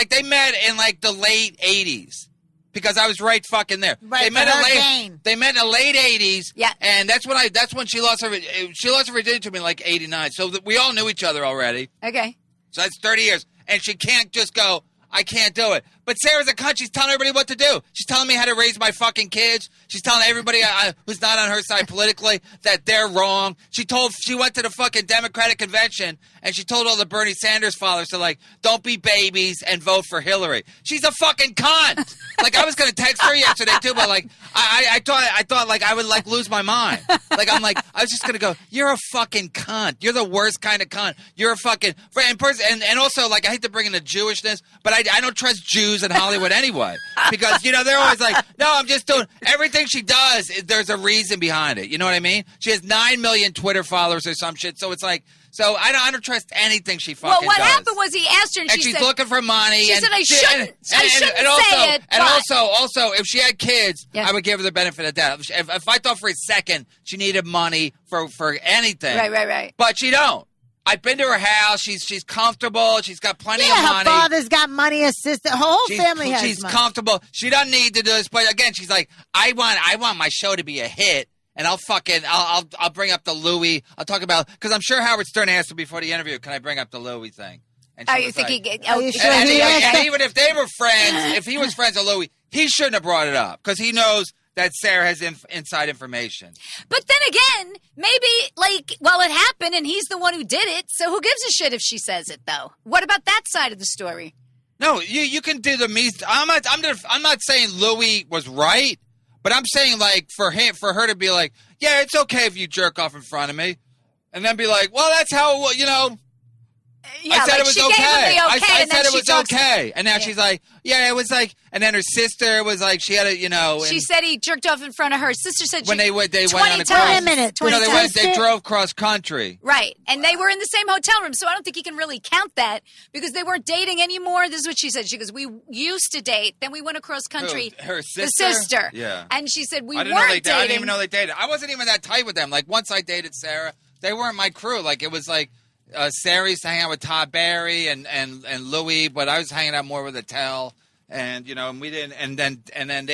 They met in the late 80s. Because I was right fucking there. Right, they met for in hurricane. They met in the late 80s. Yeah. And that's when she lost her virginity to me in 89. So we all knew each other already. Okay. So that's 30 years. And she can't just go, I can't do it. But Sarah's a cunt. She's telling everybody what to do. She's telling me how to raise my fucking kids. She's telling everybody who's not on her side politically that they're wrong. She went to the fucking Democratic convention and she told all the Bernie Sanders followers to don't be babies and vote for Hillary. She's a fucking cunt. I was gonna text her yesterday too, but I thought I would lose my mind. I was just gonna go, you're a fucking cunt. You're the worst kind of cunt. You're a fucking and also I hate to bring in the Jewishness, but I don't trust Jews in Hollywood anyway. Because they're always no, I'm just doing everything she does, there's a reason behind it. You know what I mean? She has 9 million Twitter followers or some shit, so it's so I don't trust anything she fucking does. Well, what happened was he asked her, and she's said, looking for money. She and said, I shouldn't also, say it. And but. also, if she had kids, Yeah. I would give her the benefit of that. If I thought for a second she needed money for anything, Right. but she don't. I've been to her house. She's comfortable. She's got plenty of her money. father's got money, her sister, her whole family has She's money. comfortable. She doesn't need to do this. But again, she's I want my show to be a hit. And I'll bring up the Louis. I'll talk about, because I'm sure Howard Stern asked her before the interview, can I bring up the Louis thing? And she Are you was thinking? Are you sure and he asked her? even if they were friends, if he was friends with Louis, he shouldn't have brought it up because he knows that Sarah has inside information. But then again, maybe it happened, and he's the one who did it. So who gives a shit if she says it, though? What about that side of the story? No, you can do the me. I'm not saying Louis was right, but I'm saying for her to be yeah, it's okay if you jerk off in front of me, and then be well, that's how Yeah, I said it was she okay. gave him the okay, I and then said it she was talks- okay, and now she's yeah, it was and then her sister was she had a She and said he jerked off in front of her. Sister said when they went 20 on a times. Wait a cruise. minute. 20 No, times. they drove cross country. Right. And they were in the same hotel room, so I don't think you can really count that because they weren't dating anymore. This is what she said. She goes, we used to date, then we went across country. Who, her The sister? sister. Yeah. And she said, we I weren't didn't know they dating. I didn't even know they dated. I wasn't even that tight with them. Once I dated Sarah, they weren't my crew. It was Sarah used to hang out with Todd Barry and Louis, but I was hanging out more with Attell, and and we didn't, and then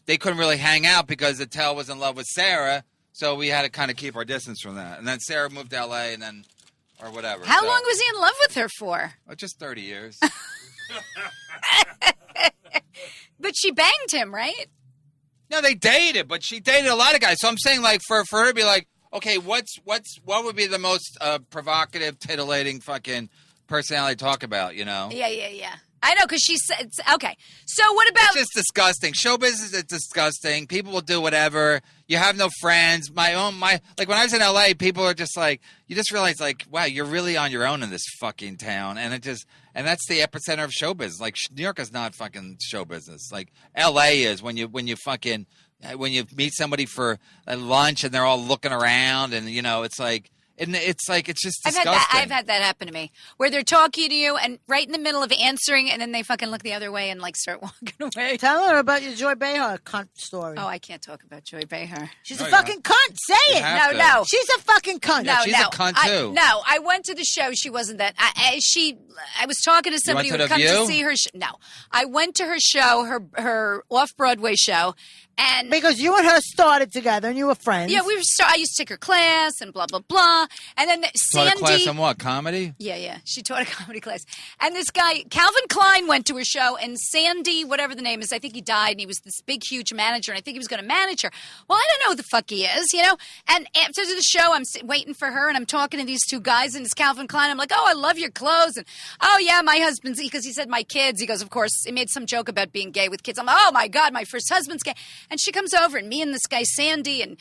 they couldn't really hang out because Attell was in love with Sarah, so we had to kind of keep our distance from that. And then Sarah moved to L.A. and then or whatever. How so, long was he in love with her for? just 30 years. But she banged him, right? No, they dated, but she dated a lot of guys. So I'm saying for her to be okay, what would be the most provocative, titillating fucking personality to talk about, Yeah. I know, because she said, okay. So what about... It's just disgusting. Show business is disgusting. People will do whatever. You have no friends. Like when I was in LA, people are just like, you just realize like, wow, you're really on your own in this fucking town. And that's the epicenter of show business. Like New York is not fucking show business. Like LA is when you meet somebody for lunch and they're all looking around and it's like, and it's just disgusting. I've had that happen to me, where they're talking to you and right in the middle of answering, and then they fucking look the other way and like start walking away. Tell her about your Joy Behar cunt story. Oh, I can't talk about Joy Behar. She's a fucking cunt. Say it. No. She's a fucking cunt. No, she's a cunt too. I went to the show. She wasn't that. I was talking to somebody who would come to see her. No, I went to her show, her off-Broadway show. And because you and her started together and you were friends. Yeah, I used to take her class and blah, blah, blah. And then Sandy... Taught a class on what, comedy? Yeah. She taught a comedy class. And this guy, Calvin Klein, went to her show, and Sandy, whatever the name is, I think he died, and he was this big, huge manager, and I think he was going to manage her. Well, I don't know who the fuck he is, And after the show, I'm waiting for her, and I'm talking to these two guys, and it's Calvin Klein. I'm like, oh, I love your clothes. And, oh, yeah, my husband's... Because he said my kids. He goes, of course, he made some joke about being gay with kids. I'm like, oh, my God, my first husband's gay. And she comes over, and me and this guy Sandy and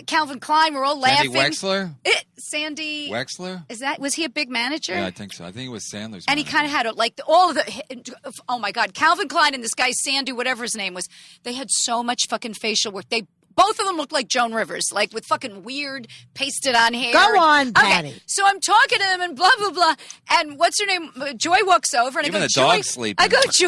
Calvin Klein were all laughing. Sandy Wexler? Sandy Wexler? Was he a big manager? Yeah, I think so. I think it was Sandler's and manager. he kind of had all of the, oh my God, Calvin Klein and this guy Sandy, whatever his name was, they had so much fucking facial work. Both of them looked like Joan Rivers, like with fucking weird pasted on hair. Go on, Patty. Okay, so I'm talking to them and blah, blah, blah. And what's her name? Joy walks over and Even I go, the Joy. dog's sleeping. I go, Joy.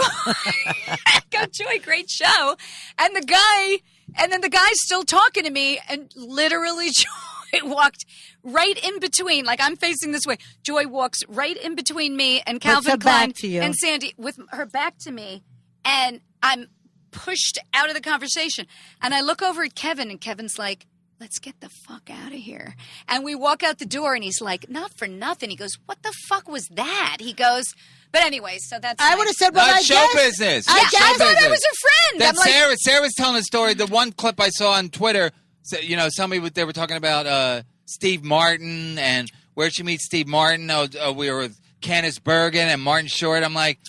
I go, Joy, great show. And then the guy's still talking to me, and literally Joy walked right in between. Like I'm facing this way. Joy walks right in between me and Calvin Klein and Sandy with her back to me, and I'm pushed out of the conversation. And I look over at Kevin, and Kevin's like, let's get the fuck out of here. And we walk out the door, and he's like, not for nothing. He goes, what the fuck was that? He goes, but anyway, so that's... I would have said, well, Not I show guess. business. I thought I was her friend. Then I'm like, Sarah was telling a story. The one clip I saw on Twitter, they were talking about Steve Martin and where she meets Steve Martin. We were with Candice Bergen and Martin Short. I'm like,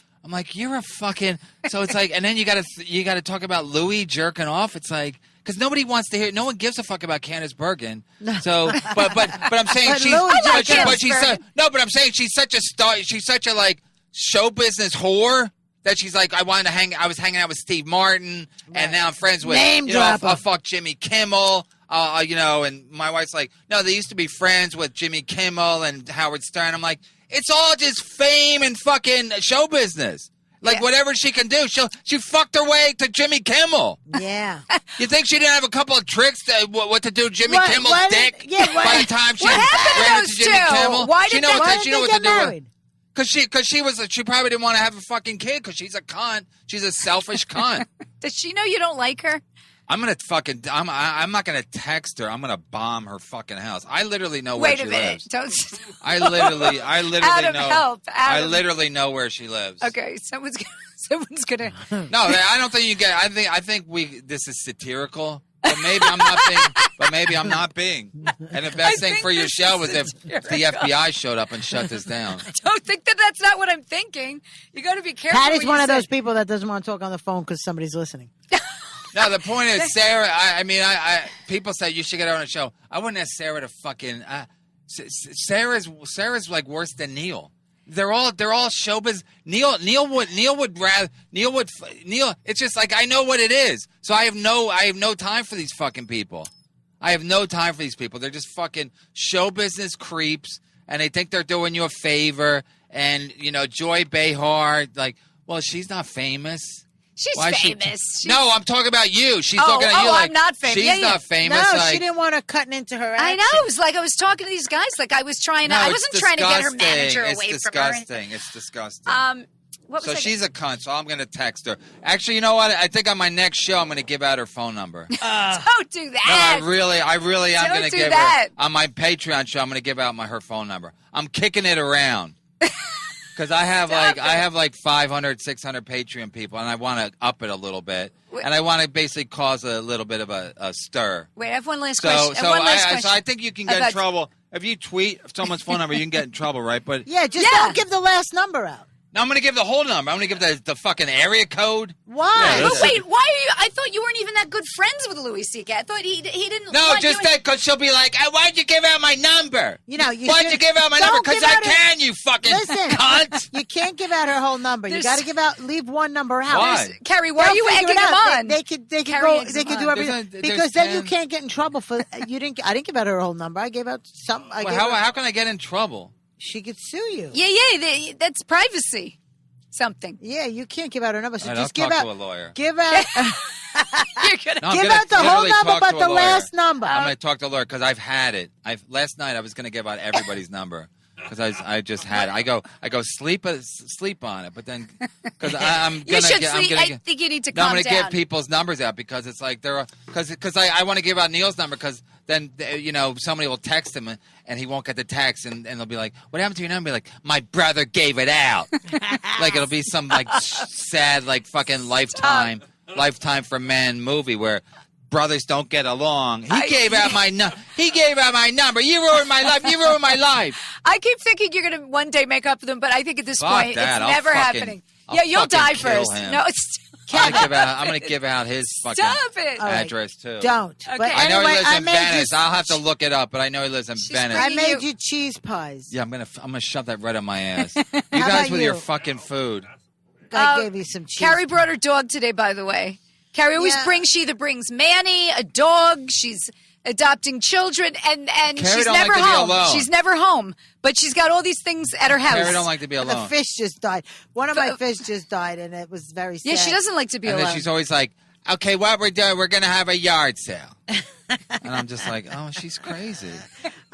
you're a fucking... So it's like, and then you got to talk about Louis jerking off. It's like, because nobody wants to hear. No one gives a fuck about Candice Bergen. So, but I'm saying but I'm saying she's such a star. She's such a like show business whore that she's like, I was hanging out with Steve Martin, and now I'm friends with I fuck Jimmy Kimmel. And my wife's like, no, they used to be friends with Jimmy Kimmel and Howard Stern. I'm like, it's all just fame and fucking show business. Like whatever she can do, she fucked her way to Jimmy Kimmel. Yeah. You think she didn't have a couple of tricks to what to do Jimmy Kimmel's dick by the time she what happened ran to those into Jimmy two? Kimmel? Why did they get married? Because she probably didn't want to have a fucking kid because she's a cunt. She's a selfish cunt. Does she know you don't like her? I'm not gonna text her. I'm gonna bomb her fucking house. I literally know where she lives. Wait a minute. I literally out of know. Help. I literally know where she lives. Okay, someone's gonna. No, I don't think you get. I think this is satirical. But maybe I'm not being. And the best thing for your show was if the FBI showed up and shut this down. I don't think that's not what I'm thinking. You got to be careful. Patty's one of those people that doesn't want to talk on the phone because somebody's listening. No, the point is, Sarah. I people say you should get her on a show. I wouldn't ask Sarah to fucking. Sarah's like worse than Neil. They're all showbiz. Neil. It's just like I know what it is. So I have no time for these fucking people. I have no time for these people. They're just fucking show business creeps, and they think they're doing you a favor. And Joy Behar, like, well, she's not famous. She's famous. No, I'm talking about you. She's talking about you. Like, I'm not famous. She's not famous. No, like, she didn't want her cutting into her action. I know. It was like I was talking to these guys. Like I was trying to. I wasn't trying to get her manager away from her. It's disgusting. So she's a cunt. So I'm going to text her. Actually, you know what? I think on my next show I'm going to give out her phone number. Don't do that. No, I really am going to give that. her on my Patreon show. I'm going to give out her phone number. I'm kicking it around. Because I have like 500, 600 Patreon people, and I want to up it a little bit, and I want to basically cause a little bit of a stir. Wait, I have one last question. So I think you can get in trouble if you tweet someone's phone number. You can get in trouble, right? But just don't give the last number out. No, I'm going to give the whole number. I'm going to give the fucking area code. Why? Yeah, But wait, why are you? I thought you weren't even that good friends with Louis C.K. I thought he didn't. No, want just you that because she'll be like, why'd you give out my number? You know, Why'd you give out my number? Don't Because give I out her- can, you fucking Listen, cunt. you can't give out her whole number. You There's- got to leave one number out. Why? Carrie, why They'll are you figure egging it him out. on? They could Carrie go. eggs They him could on. do everything There's because then you 10. can't get in trouble for you didn't. I didn't give out her whole number. I gave out some. I Well, gave her, how can I get in trouble? she could sue you. Yeah, that's privacy. Something. Yeah, you can't give out her number. So All right, just I'll give talk out. to a lawyer. Give out. You're gonna. No, I'm Give gonna out the whole literally number, talk but to a the lawyer. last number. I'm going to talk to a lawyer because I've had it. Last night I was going to give out everybody's number because I just had it. I go sleep on it, but then because I'm You gonna should get, sleep. I'm I gonna get, think you need to no, I'm calm going to down. give people's numbers out because it's like they're because I want to give out Neil's number because then somebody will text him and he won't get the text and they'll be like, what happened to your number? Be like, my brother gave it out. Like it'll be some like sad like fucking lifetime for men movie where brothers don't get along. He gave out my number. You ruined my life. You ruined my life. I keep thinking you're going to one day make up with him, but I think at this Fuck point that. it's I'll never fucking- happening. I'll Yeah, you'll fucking die kill first. him. No, it's I'm gonna give out his fucking stop it. All right. address too. Don't. Okay. But I know anyway, he lives I in made Venice. you. I'll have to look it up, but I know he lives in Venice. I bringing made you- you cheese pies. Yeah, I'm gonna shove that right on my ass. You How guys about with you? your fucking food. I gave you some cheese. Carrie brought her dog today, by the way. Carrie always Yeah. brings. She either brings Manny, a dog. She's adopting children, and Carrie she's don't never like to be home. alone. She's never home, but she's got all these things at her house. Carrie don't like to be The alone. fish just died. One of my fish just died, and it was very sad. Yeah, she doesn't like to be And alone. then she's always like, okay, what we're doing, we're going to have a yard sale. And I'm just like, oh, she's crazy.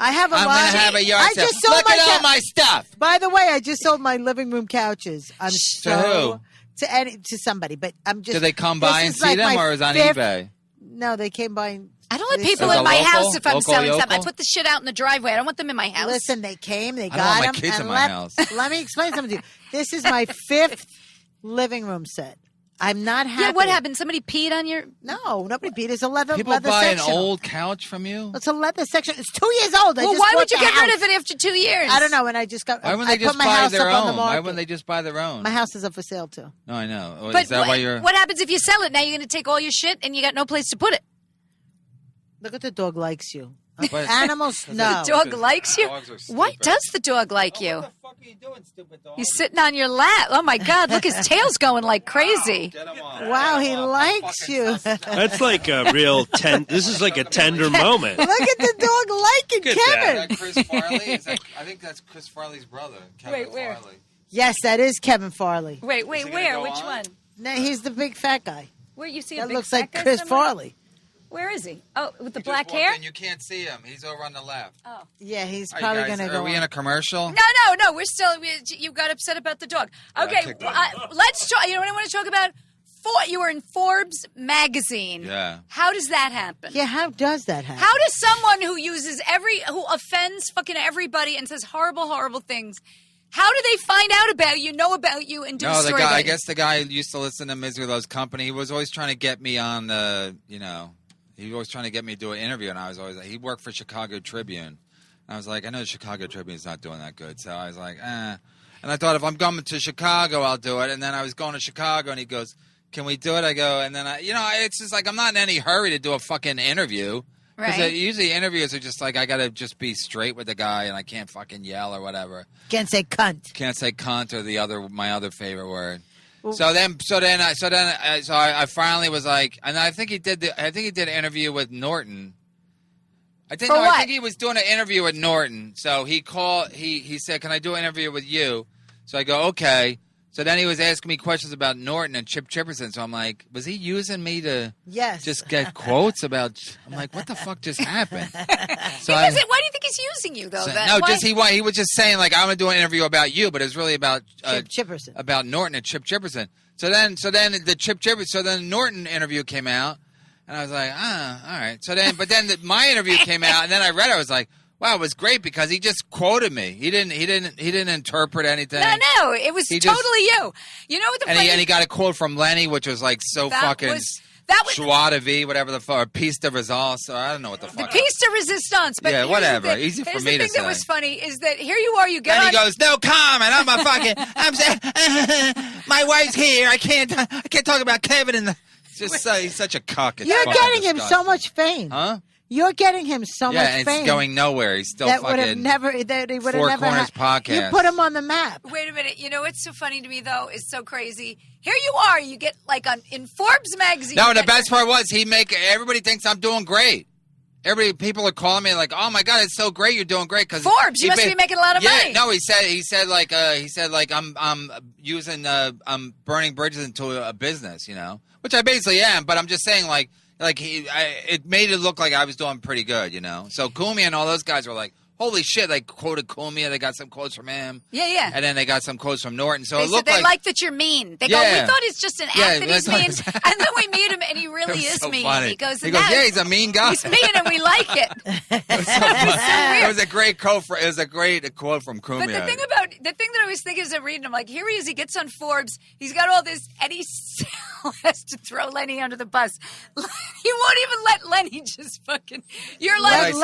I have a I'm lot. going to have a yard I sale. just sold Look my at all cou- my stuff. By the way, I just sold my living room couches. I'm who? to somebody, but I'm just. Do they come this by and is see like them my or is it on fifth- eBay? No, they came by. And, I don't let This people is in a my local- house if I'm local selling stuff. I yokel? put the shit out in the driveway. I don't want them in my house. Listen, they came, they don't got want my them, kids and in my house. let me explain something to you. This is my fifth living room set. I'm not happy. Yeah, what happened? Somebody peed on your. No, nobody beat. It's a leather People buy an sectional. old couch from you? It's a leather section. It's 2 years old. I Well, just why bought would you the get rid house. of it after 2 years? I don't know. And I just got. Why wouldn't I they just put my buy house their up on own? the Why market. wouldn't they just buy their own? My house is up for sale too. No, I know. But Is that why you're... what happens if you sell it? Now you're going to take all your shit and you got no place to put it. Look at the dog likes you. But- Animals, no. Dog because likes you? dogs are Why stupid. does the dog like you? What the fuck are you doing, stupid dog? He's sitting on your lap. Oh my God! Look, his tail's going like crazy. Get him on. Wow, Get he him on. likes Fucking you. sausage. That's like a real this is like a tender moment. Look at the dog liking Look at Kevin. Is that Chris Farley? I think that's Chris Farley's brother, Kevin Wait, where? Farley. Yes, that is Kevin Farley. Wait, Is he gonna where? go Which on? one? No, he's the big fat guy. Where you see a That big looks fat like guy Chris somewhere? Farley. Where is he? Oh, with the He just black walked hair? in. You can't see him. He's over on the left. Oh. Yeah, he's Are you probably guys- going to go Are we on. in a commercial? No. We're still. You got upset about the dog. Okay, kicked let's talk. You know what I want to talk about? You were in Forbes magazine. Yeah. How does that happen? Yeah, how does that happen? How does someone who who offends fucking everybody and says horrible, horrible things, how do they find out about you, know about you, and do a No, the story guy. about I you? guess the guy used to listen to Misery Loves Company. He was always trying to get me on the. He was always trying to get me to do an interview, and I was always like, he worked for Chicago Tribune. And I was like, I know the Chicago Tribune's not doing that good, so I was like, eh. And I thought if I'm coming to Chicago, I'll do it. And then I was going to Chicago, and he goes, "Can we do it?" I go, and then it's just like I'm not in any hurry to do a fucking interview. Because Right. usually interviews are just like I gotta just be straight with the guy, and I can't fucking yell or whatever. Can't say cunt. Can't say cunt or my other favorite word. So I finally was like, and I think he did an interview with Norton. I For what? think he was doing an interview with Norton. So he called. He said, "Can I do an interview with you?" So I go, "Okay." So then he was asking me questions about Norton and Chip Chipperson. So I'm like, was he using me to Yes. just get quotes about? I'm like, what the fuck just happened? So Why do you think he's using you though? he was just saying like I'm gonna do an interview about you, but it was really about Chip Chipperson. about Norton and Chip Chipperson. So then the Norton interview came out, and I was like, all right. So then, my interview came out, and then I read it. I was like, wow, it was great because he just quoted me. He didn't interpret anything. No, it was He totally just- you. You know what the And funny he got a quote from Lenny, which was like so that fucking. was That was Joie de vie, whatever the fuck, or piece de resistance, or I don't know what the fuck. piece de resistance. But Yeah, here's whatever. the thing- Easy for here's me the to thing that say. was funny is that here you are, you get Then on. he goes, no comment. I'm a fucking. I'm saying, my wife's here. I can't talk about Kevin. And just he's such a cuck. It's You're fucking getting him so disgusting. much fame. Huh? You're getting him so Yeah, much and fame. it's going nowhere. He's still that would have fucking. never. That he would have Four never. Corners had. podcast. You put him on the map. Wait a minute. You know what's so funny to me though is so crazy. Here you are. You get like in Forbes magazine. No, you the get- best part was everybody thinks I'm doing great. People are calling me like, "Oh my god, it's so great! You're doing great." Because Forbes, you must be making a lot of money. No, he said like I'm using I'm burning bridges into a business, which I basically am. But I'm just saying it made it look like I was doing pretty good, So Kumi and all those guys were like, "Holy shit!" They quoted Kumi. They got some quotes from him. Yeah. And then they got some quotes from Norton. So They it said looked they like like that you're mean. They go, Yeah. we thought it's just an Yeah, act that he's that's mean. what- And then we meet him and he really It was is so mean. funny. He goes, "Yeah, he's a mean guy." He's mean and we like it. It was a great quote. It was a great quote from Kumi. But the thing that I always think is, I'm reading, I'm like, here he is. He gets on Forbes. He's got all this, and he still has to throw Lenny under the bus. He won't even let Lenny just fucking. You're like,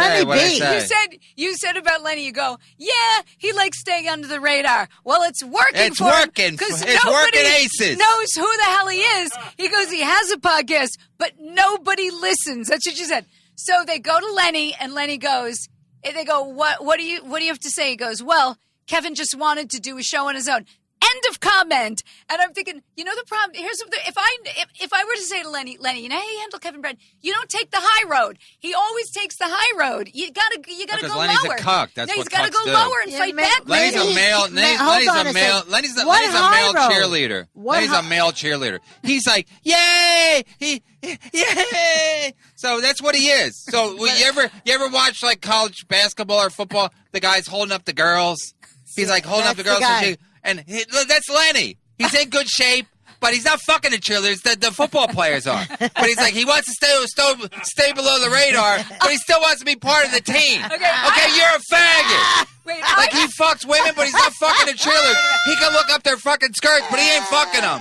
you said about Lenny. You go, yeah, he likes staying under the radar. Well, it's working. It's for him working. because It's nobody working aces. knows who the hell he is. He goes, he has a podcast, but nobody listens. That's what you said. So they go to Lenny, and Lenny goes. They go, what do you have to say? He goes, well, Kevin just wanted to do a show on his own. End of comment. And I'm thinking, the problem. Here's if I were to say to Lenny, you know how you handle Kevin Brennan? You don't take the high road. He always takes the high road. You gotta Because go Lenny's lower. a cuck. That's no, what he's got to cucks go do. lower and fight back. Lenny's a male. hold Lenny's on a a male. second. Lenny's a What male high road? cheerleader. What Lenny's a high- male cheerleader. He's like, yay! Yay! So that's what he is. So you ever watch like college basketball or football? The guy's holding up the girls. He's like holding up the That's girls, the and that's Lenny. He's in good shape. But he's not fucking the cheerleaders. The football players are. But he's like, he wants to stay below the radar, but he still wants to be part of the team. Okay, you're a faggot. Wait, Like he fucks women, but he's not fucking the cheerleaders. He can look up their fucking skirts, but he ain't fucking them.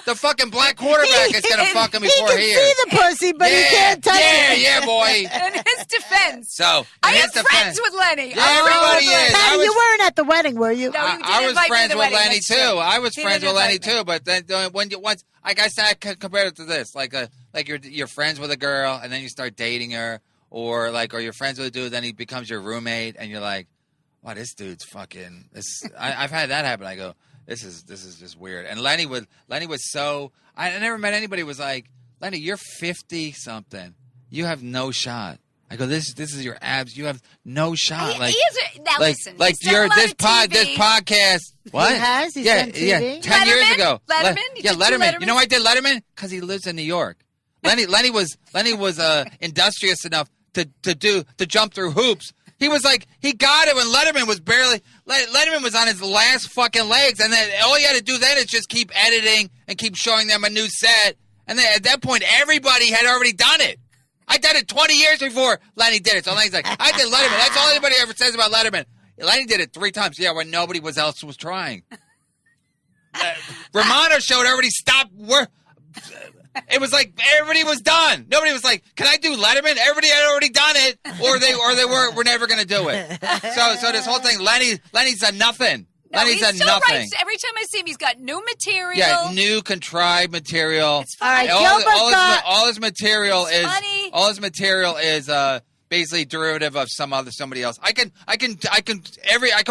The fucking black quarterback is gonna fuck him before he He can see is. the pussy, but he can't touch it. Yeah, boy. in his defense, So I in am his friends defense- with Lenny. Yeah, everybody is. Patty, I was- you weren't at the wedding, were you? No, you didn't I was invite me to friends the with wedding, Lenny that's too. true. I was He friends didn't with Lenny invite me. too. But then once I guess I compared it to this, like you're friends with a girl and then you start dating her, or you're friends with a dude, then he becomes your roommate, and you're like, wow, this dude's fucking. I've had that happen. I go, this is just weird. And Lenny was so. I never met anybody who was like, Lenny, you're 50 something. You have no shot. I go, this is your abs. You have no shot. Listen. Like he's done a lot this of TV. this podcast. What? He has? He's yeah, done TV? yeah. 10 years Letterman? ago. Letterman? You did two Letterman. You know Lettermans? why I did Letterman? Because he lives in New York. Lenny was industrious enough to jump through hoops. He was like, he got it when Letterman was on his last fucking legs, and then all you had to do then is just keep editing and keep showing them a new set. And then at that point, everybody had already done it. I did it 20 years before Lenny did it. So Lenny's like, I did Letterman. That's all anybody ever says about Letterman. Lenny did it 3 times. Yeah, when nobody else was trying. Romano's show had already stopped. It was like everybody was done. Nobody was like, "Can I do Letterman?" Everybody had already done it, or they were never going to do it. So this whole thing, Lenny's a nothing. No, Lenny's he a still nothing. writes. Every time I see him, he's got new material. Yeah, new contrived material. It's fine. All right, Gilbert All his material It's is funny. basically derivative of somebody else. I can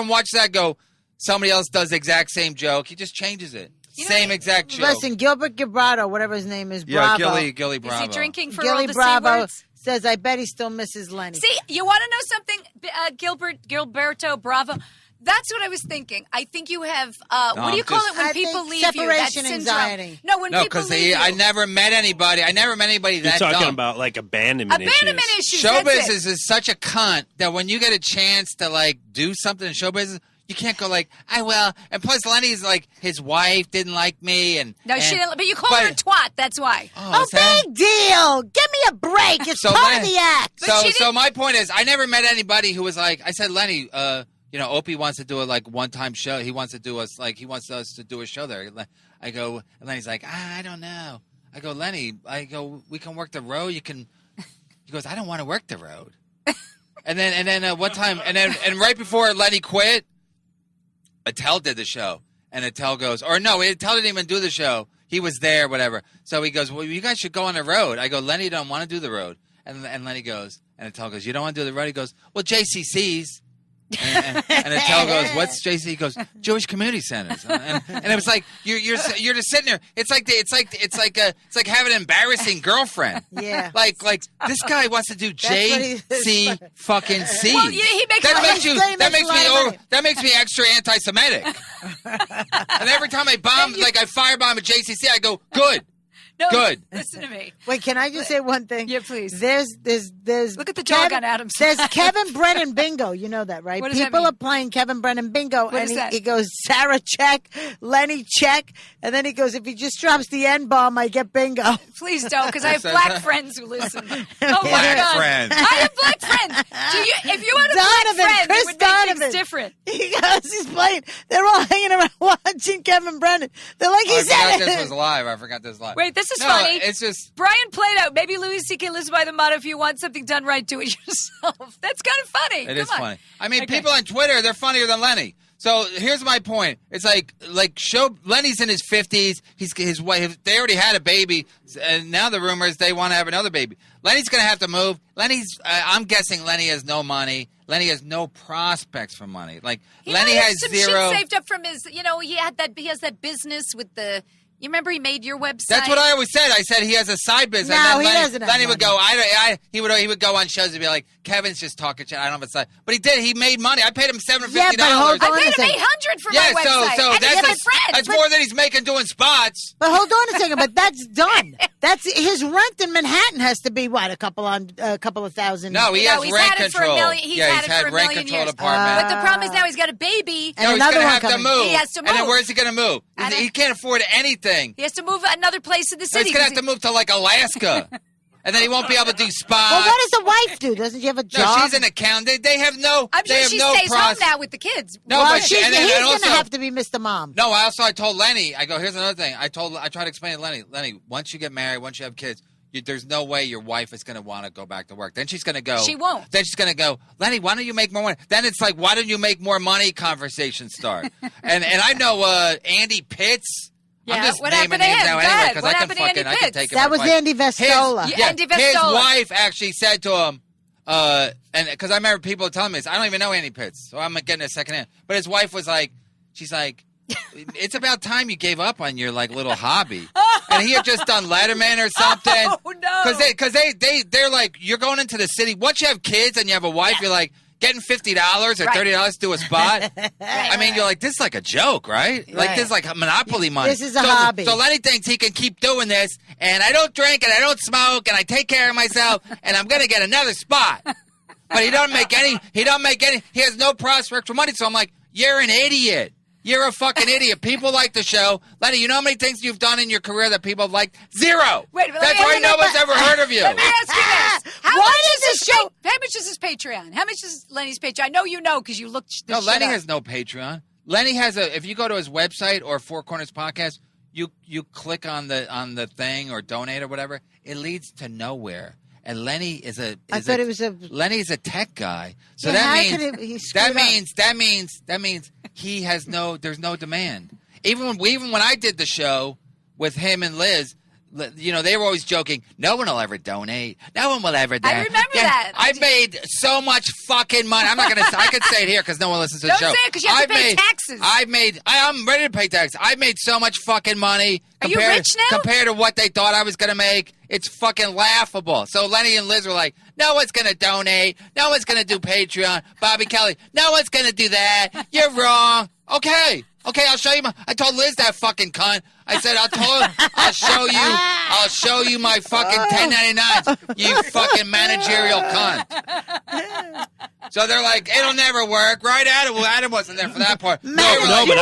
watch that go. Somebody else does the exact same joke. He just changes it. You know Same what? exact joke. Listen, Gilbert Gibrato, whatever his name is, yeah, Bravo. Gilly Bravo. Is he drinking for all Gilly the Bravo C-words? says, I bet he still misses Lenny. See, you want to know something, Gilberto Bravo? That's what I was thinking. I think you have, what do you call it when I people think leave you? That separation syndrome. anxiety. No, when No, people because leave you. I never met anybody. You're that talking dumb. about like abandonment Abandonment issues. issues. Show that's it. business is such a cunt that when you get a chance to do something in show business, you can't go I will. And plus, Lenny's his wife didn't like me, and No, she didn't. But you call her a twat. That's why. Oh, is that- big deal. Give me a break. It's So part Len- of the act. But she So my point is, I never met anybody who was like, I said, Lenny, Opie wants to do a one-time show. He wants to do us he wants us to do a show there. I go, and Lenny's like, I don't know. I go, Lenny, we can work the road. You can. He goes, I don't want to work the road. and then one time, and right before Lenny quit, Attell did the show, and Attell goes, or no, Attell didn't even do the show. He was there, whatever. So he goes, well, you guys should go on the road. I go, Lenny don't want to do the road, and Lenny goes, and Attell goes, you don't want to do the road? He goes, well, JCC's. And Attell goes, what's JC? He goes, Jewish Community Centers. And it was like you're just sitting there. It's like having an embarrassing girlfriend. Yeah. Like this guy wants to do JC fucking C. Well, yeah, he makes that makes me extra anti-Semitic. And every time I firebomb a JCC, I go, good. No, Good. Listen to me. Wait, can I just say one thing? Yeah, please. There's Look at the dog on Adam's There's side. Kevin Brennan bingo. You know that, right? What does that People mean? are playing Kevin Brennan bingo, What and is that? he goes, Sarah check, Lenny check, and then he goes, if he just drops the N-bomb, I get bingo. Please don't, because I have black friends who listen. Oh my Black God. friends. I have black friends. If you had a Donovan, black friend, Chris it would make Donovan. things different. He goes, he's playing. They're all hanging around watching Kevin Brennan. They're like, I he forgot said this it. was live. I forgot this live. Wait, this is No, funny. It's just. Brian played out. Maybe Louis C.K. lives by the motto, if you want something done right, do it yourself. That's kind of funny. It is Come on. funny. I mean, Okay. people on Twitter, they're funnier than Lenny. So here's my point. It's like Lenny's in his 50s. His wife, they already had a baby, and now the rumor is they want to have another baby. Lenny's going to have to move. I'm guessing Lenny has no money. Lenny has no prospects for money. Like He Lenny might have has some zero. shit saved up from his, he has that business with the. You remember he made your website? That's what I always said. I said he has a side business. No, and then he Lenny, doesn't have Lenny would go. money. He would go on shows and be like, "Kevin's just talking shit. I don't have a side." But he did. He made money. I paid him $750. Yeah, but hold on. I paid him second. $800 for Yeah, my website. so and he that's has a friend. that's more than he's making doing spots. But hold on a second. But that's done. That's his rent in Manhattan has to be what, a couple of thousand. No, he has he's rent had it for a control. million. He's had it for a rent million control years. apartment. But the problem is now he's got a baby. And No, he's another gonna one have to coming. move. He has to And then move. where's he gonna move? And He can't afford anything. He has to move another place in the So city. he's gonna have to move to like Alaska, and then he won't be able to do spots. Well, what does the wife do? Doesn't she have a No, job? she's an accountant. They have no. I'm they sure have she no stays home pros- now with the kids. No, well, but he's and going also, to have to be Mr. Mom. No, I told Lenny. I go, here's another thing. I tried to explain to Lenny, once you get married, once you have kids, there's no way your wife is going to want to go back to work. Then she's going to go. She won't. Then she's going to go, Lenny, why don't you make more money? Then it's like, why don't you make more money? Conversations start. and I know Andy Pitts. Yeah, I'm just what naming happened to names him? now Go anyway ahead. because What I can happened to Andy fucking I can Pitts? take it. That was Andy Vestola. Yeah, Andy Vestola. His wife actually said to him, and because I remember people telling me this, I don't even know Andy Pitts, so I'm getting a second hand. But his wife was like, she's like, it's about time you gave up on your like little hobby. And he had just done Letterman or something. Oh, no. Because they're like, you're going into the city. Once you have kids and you have a wife, you're like getting $50 or Right. $30 to do a spot. I mean, you're like, this is like a joke, right? Like Right. this is like Monopoly money. This is a hobby. So Lenny thinks he can keep doing this, and I don't drink and I don't smoke and I take care of myself, and I'm gonna get another spot. But he don't make any. He has no prospect for money. So I'm like, you're an idiot. You're a fucking idiot. People like the show. Lenny, you know how many things you've done in your career that people have liked? Zero. Wait, let That's me why ask no you- one's ever heard of you. Let me ask you this. How Why much does is this his show- How much is his Patreon? How much is Lenny's Patreon? I know you know because you looked this No, shit Lenny up. has no Patreon. Lenny has if you go to his website or Four Corners Podcast, you click on the thing or donate or whatever, it leads to nowhere. And Lenny is Lenny's a tech guy. So Yeah, how that could means he screwed that means he has there's no demand. Even when I did the show with him and Liz, they were always joking. No one will ever donate. No one will ever donate. I remember that. I made so much fucking money. I'm not gonna. I could say it here because no one listens to the Don't show. say it 'cause you have to I've pay made- taxes. I'm ready to pay taxes. I made so much fucking money. Are you rich now? Compared to what they thought I was gonna make, it's fucking laughable. So Lenny and Liz were like, no one's gonna donate. No one's gonna do Patreon. Bobby Kelly, no one's gonna do that. You're wrong. Okay, I'll show you. I told Liz that fucking cunt. I said, I'll show you my fucking 1099s, you fucking managerial cunt. So they're like, it'll never work, right? Adam wasn't there for that part. Man, They were No, like, but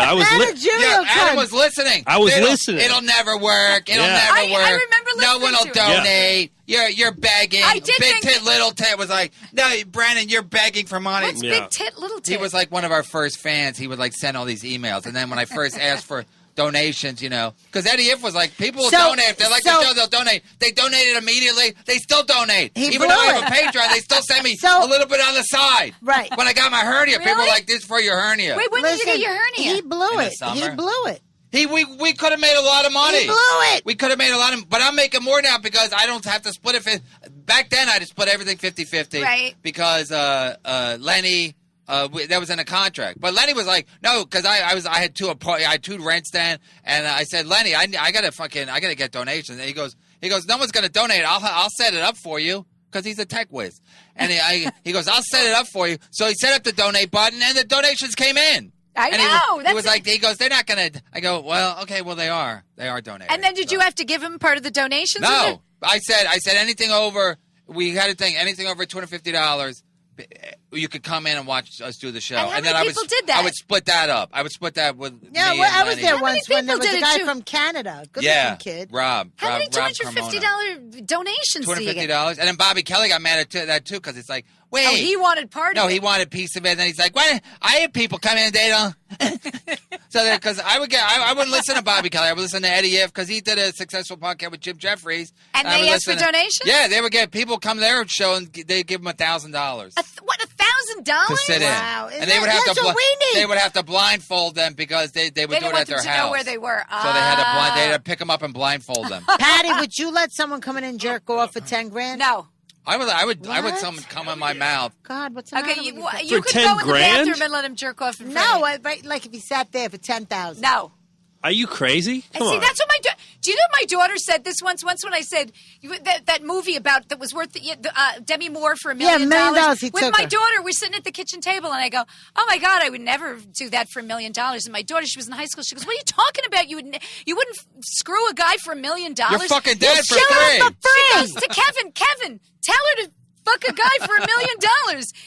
I was Managerial yeah, Adam cunt. was listening. I was It'll- listening. It'll never work. It'll Yeah. never I work. remember No one will listening to it. donate. You're begging. I did Big think Tit, that- Little Tit was like, no, Brennan, you're begging for money. What's Yeah. big tit, little tit? He was like one of our first fans. He would like send all these emails, and then when I first asked for donations, because Eddie If was like, people will So- donate. If they like the so- show, they'll donate. They donated immediately. They still donate. He Even blew though I have it. a Patreon, they still send me So- a little bit on the side. Right. When I got my hernia, people were Really? like, this is for your hernia. Wait, when did you get your hernia? He blew In the it. summer. He blew it. We could have made a lot of money. He blew it. We could have made a lot of, but I'm making more now because I don't have to split it. Back then, I just split everything 50-50. Right. Because Lenny, that was in a contract. But Lenny was like, no, because I had two rents then, and I said, Lenny, I gotta get donations. And he goes, no one's gonna donate. I'll set it up for you. Because he's a tech whiz. And he goes, I'll set it up for you. So he set up the donate button, and the donations came in. I And know. He was like, he goes, they're not going to. I go, well, okay, well, they are. They are donating. And then did you have to give him part of the donations? No. I said anything over, we had a thing, anything over $250, you could come in and watch us do the show. And how then many people did that? I would split that up. I would split that with Yeah, me well, and I was Lenny. there How many once when there people was a did it guy too? from Canada. Good Yeah, looking kid. Rob. How many Rob $250 donations do you get? $250. And then Bobby Kelly got mad at that too because it's like, wait. Oh, he wanted part No, of it. he wanted a piece of it. And then he's like, "Why? I have people come in and they don't." So because I wouldn't listen to Bobby Kelly. I would listen to Eddie If because he did a successful podcast with Jim Jeffries. And I they would asked for listen to- donations? Yeah, they would get people come to their show and they give them $1,000 What, $1,000? to sit Wow. in, and they would have That's to what we need. they would have to blindfold them because they would They do didn't it want at their them to house. know where they were. So they had to pick them up and blindfold them. Patty, would you let someone come in and jerk off for 10 grand? No. I would What? someone come in my mouth. God, what's the Okay, matter you with you? you For could 10 go in the grand? bathroom and let him jerk off in front No, of you. right, like if he sat there for 10,000. No. Are you crazy? And Come see, on. that's what do you know my daughter said this once? Once when I said that movie that was worth Demi Moore for $1 million. $1 million he With took my her. daughter, we're sitting at the kitchen table, and I go, "Oh my God, I would never do that for $1 million." And my daughter, she was in high school. She goes, "What are you talking about? You wouldn't screw a guy for $1 million." You're fucking dead for shut free. up for She free. goes to Kevin, tell her to fuck a guy for $1 million.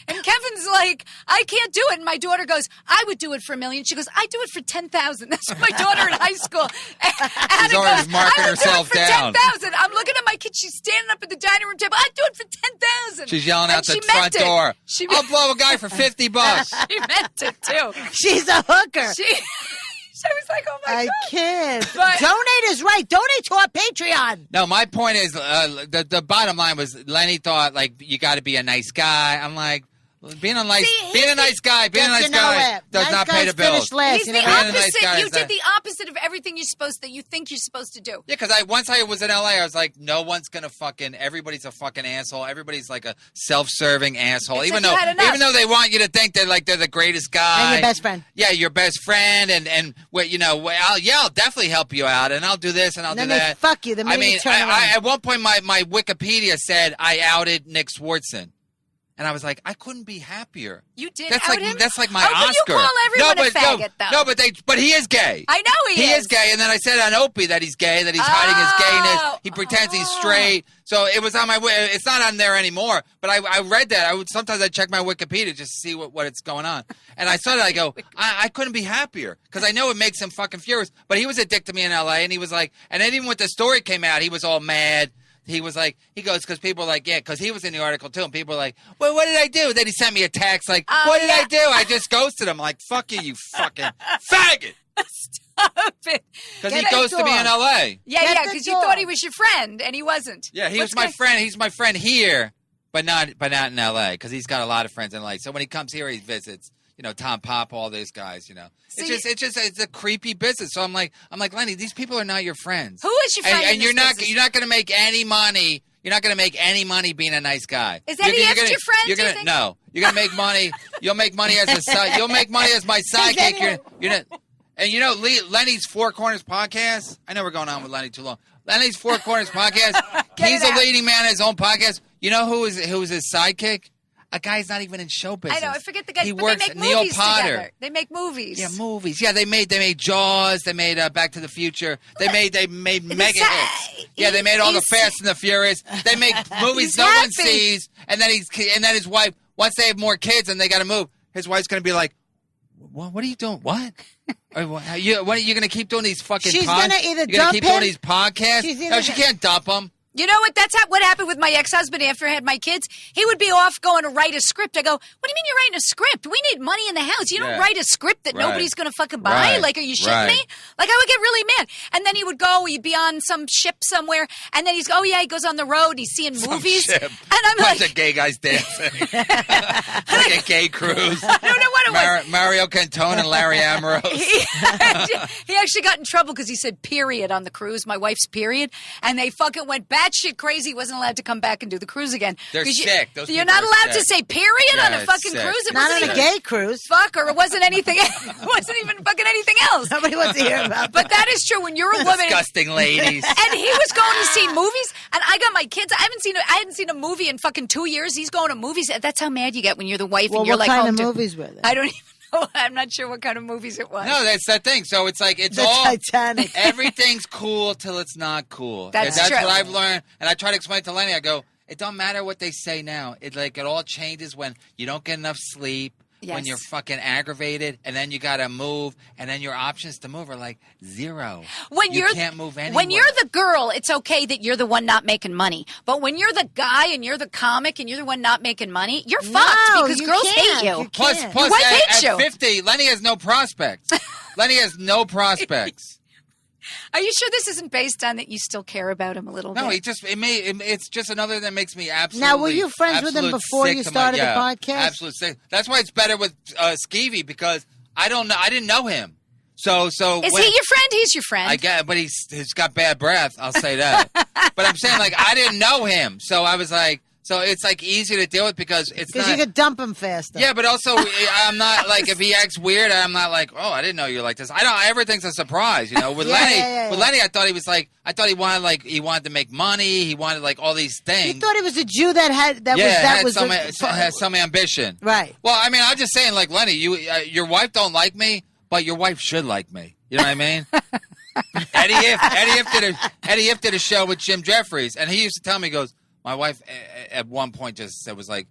And Kevin's like, I can't do it. And my daughter goes, I would do it for $1 million. She goes, I do it for 10,000. That's what my daughter in high school. And She's already marking I would herself do it for down. 10,000. I'm looking at my kid. She's standing up at the dining room table. I'd do it for 10,000. She's yelling And out the she front meant it. door. She I'll blow a guy for $50. she meant it too. She's a hooker. She was like, oh my I God. can't. But- Donate is right. Donate to our Patreon. No, my point is, the bottom line was Lenny thought like you got to be a nice guy. I'm like, being a nice guy Yes, you know does it. Nice not pay guys the bills. finish last. He's You the know being a that? nice opposite. guy You is did the opposite of everything you think you're supposed to do. Yeah, because once I was in LA, I was like, no one's gonna everybody's a fucking asshole. Everybody's like a self-serving asshole. It's Even like you had enough. though they want you to think they're the greatest guy And your best friend. Yeah, your best friend, and I'll definitely help you out, and I'll do this and I'll And do then they that. fuck you the minute you turn around. at one point, my Wikipedia said I outed Nick Swartzen. And I was like, I couldn't be happier. You did That's out like him? that's like my Oh, but Oscar. you call everyone a faggot, though. No, but he is gay. I know he is gay. And then I said on Opie that he's gay, that he's hiding his gayness. He pretends he's straight. So it was on my. It's not on there anymore. But I read that. Sometimes I check my Wikipedia just to see what it's going on. And I saw that. I go, I couldn't be happier because I know it makes him fucking furious. But he was a dick to me in L.A. And he was like, and then even when the story came out, he was all mad. He was like, he goes, because people were like, yeah, because he was in the article too. And people were like, well, what did I do? Then he sent me a text like, what did I do? I just ghosted him. I'm like, fuck you, you fucking faggot. Stop it. Because he Get a ghosted me in dog. L.A. Yeah, Get yeah, the because you dog. thought he was your friend, and he wasn't. Yeah, he What's was my going- friend. He's my friend here, but not in L.A. because he's got a lot of friends in L.A. So when he comes here, he visits. Tom Pop, all those guys. See- It's a creepy business. So I'm like, Lenny, these people are not your friends. Who is your friend? And in you're this not business? you're not going to make any money. You're not going to make any money being a nice guy. Is Eddie You're Ifft gonna- your friend, You're do you gonna think? no. You're going to make money. You'll make money as you'll make money as my sidekick. You're not. And Lenny's Four Corners podcast. I know we're going on with Lenny too long. Lenny's Four Corners podcast. Get He's it a out. leading man in his own podcast. You know who is his sidekick? A guy's not even in show business. I know, I forget the guy. He but works they make Neil movies Potter. together. They make movies. Yeah, movies. Yeah, they made Jaws. They made Back to the Future. They made mega hits. Yeah, they made all the Fast and the Furious. They make movies He's no one happy. sees. And then his wife. Once they have more kids and they got to move, his wife's going to be like, "What are you doing? What? You going to keep doing these fucking? She's gonna either You're dump keep him- doing these podcasts? she's No, either she gonna- can't dump him. You know what? That's what happened with my ex-husband after I had my kids. He would be off going to write a script. I go, what do you mean you're writing a script? We need money in the house. You don't write a script that nobody's going to fucking buy. Right. Like, are you shitting me? Like, I would get really mad. And then he would go, he'd be on some ship somewhere. And then he goes on the road. He's seeing movies. Ship. And I'm Bunch like, of gay guys dancing. Like a gay cruise. I don't know what it was. Mario Cantone and Larry Ambrose. He actually got in trouble because he said period on the cruise, my wife's period, and they fucking went batshit crazy. He wasn't allowed to come back and do the cruise again. They're sick. Those You're people not are allowed sick. to say period on a it's fucking sick. cruise. It Not wasn't on a even gay cruise. fuck, or it wasn't anything. It wasn't even fucking anything else. Nobody wants to hear about But that is true. When you're a woman, Disgusting ladies. and he was going to see movies, and I got my kids. I hadn't seen a movie in fucking 2 years. He's going to movies. That's how mad you get when you're the wife Well, and you're what like kind home of to- movies were there? I don't even know. I'm not sure what kind of movies it was. No, that's that thing. So it's like it's The all Titanic. Everything's cool till it's not cool. That's And true. what I've learned, and I try to explain to Lenny. I go, it don't matter what they say now. It all changes when you don't get enough sleep. When Yes. you're fucking aggravated, and then you gotta move, and then your options to move are like zero. When you you're can't move anywhere. When you're the girl, it's okay that you're the one not making money. But when you're the guy and you're the comic and you're the one not making money, you're fucked because you girls can't. hate you. You plus, can't. plus Your wife at, hates at you. 50, Lenny has no prospects. Lenny has no prospects. Are you sure this isn't based on that you still care about him a little No, bit? it's just another that makes me absolutely. Now, were you friends with him absolute before sick you to started the yeah, podcast? Absolutely sick. That's why it's better with Skeevy because I didn't know him. So Is when, he your friend? He's your friend. I get, but he's got bad breath. I'll say that. But I'm saying like I didn't know him, so I was like, so it's like easy to deal with because it's Because not. you could dump him faster. Yeah, but also I'm not like if he acts weird, I'm not like, oh, I didn't know you were like this. I don't. Everything's a surprise, you know. With Yeah, Lenny, I thought he was like, I thought he wanted to make money. He wanted like all these things. You thought he was a Jew that Had some ambition. Right. Well, I mean, I'm just saying, like Lenny, your wife don't like me, but your wife should like me. You know what I mean? Eddie If did a show with Jim Jeffries, and he used to tell me, he goes, my wife at one point just said was like,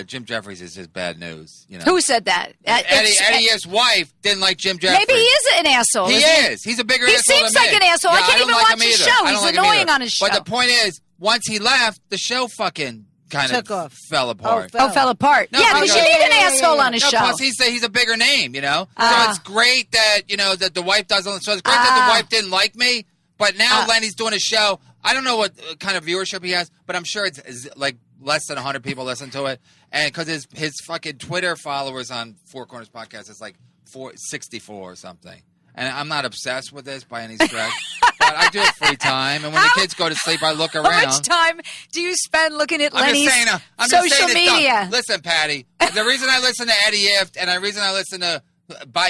Jim Jeffries is just bad news. You know, Who said that? Eddie If's wife didn't like Jim Jeffries. Maybe he is an asshole. He isn't is. He's a bigger He asshole seems than like me. an asshole. I can't don't even like watch him his either. show. I He's don't like him annoying either. on his show. But the point is, once he left, the show fucking kind Took of off. fell apart. Oh, fell apart. No, yeah, because you because- need an Yeah, asshole yeah. on his No, show. plus he's a bigger name, you know. So it's great that that the wife doesn't. So it's great that the wife didn't like me. But now Lenny's doing a show. I don't know what kind of viewership he has, but I'm sure it's like less than 100 people listen to it. And because his fucking Twitter followers on Four Corners Podcast is like 64 or something. And I'm not obsessed with this by any stretch, but I do it free time. And when the kids go to sleep, I look around. How much time do you spend looking at I'm Lenny's just saying, I'm social just saying it's media? dumb. Listen, Patty, the reason I listen to Eddie Ift and the reason I listen to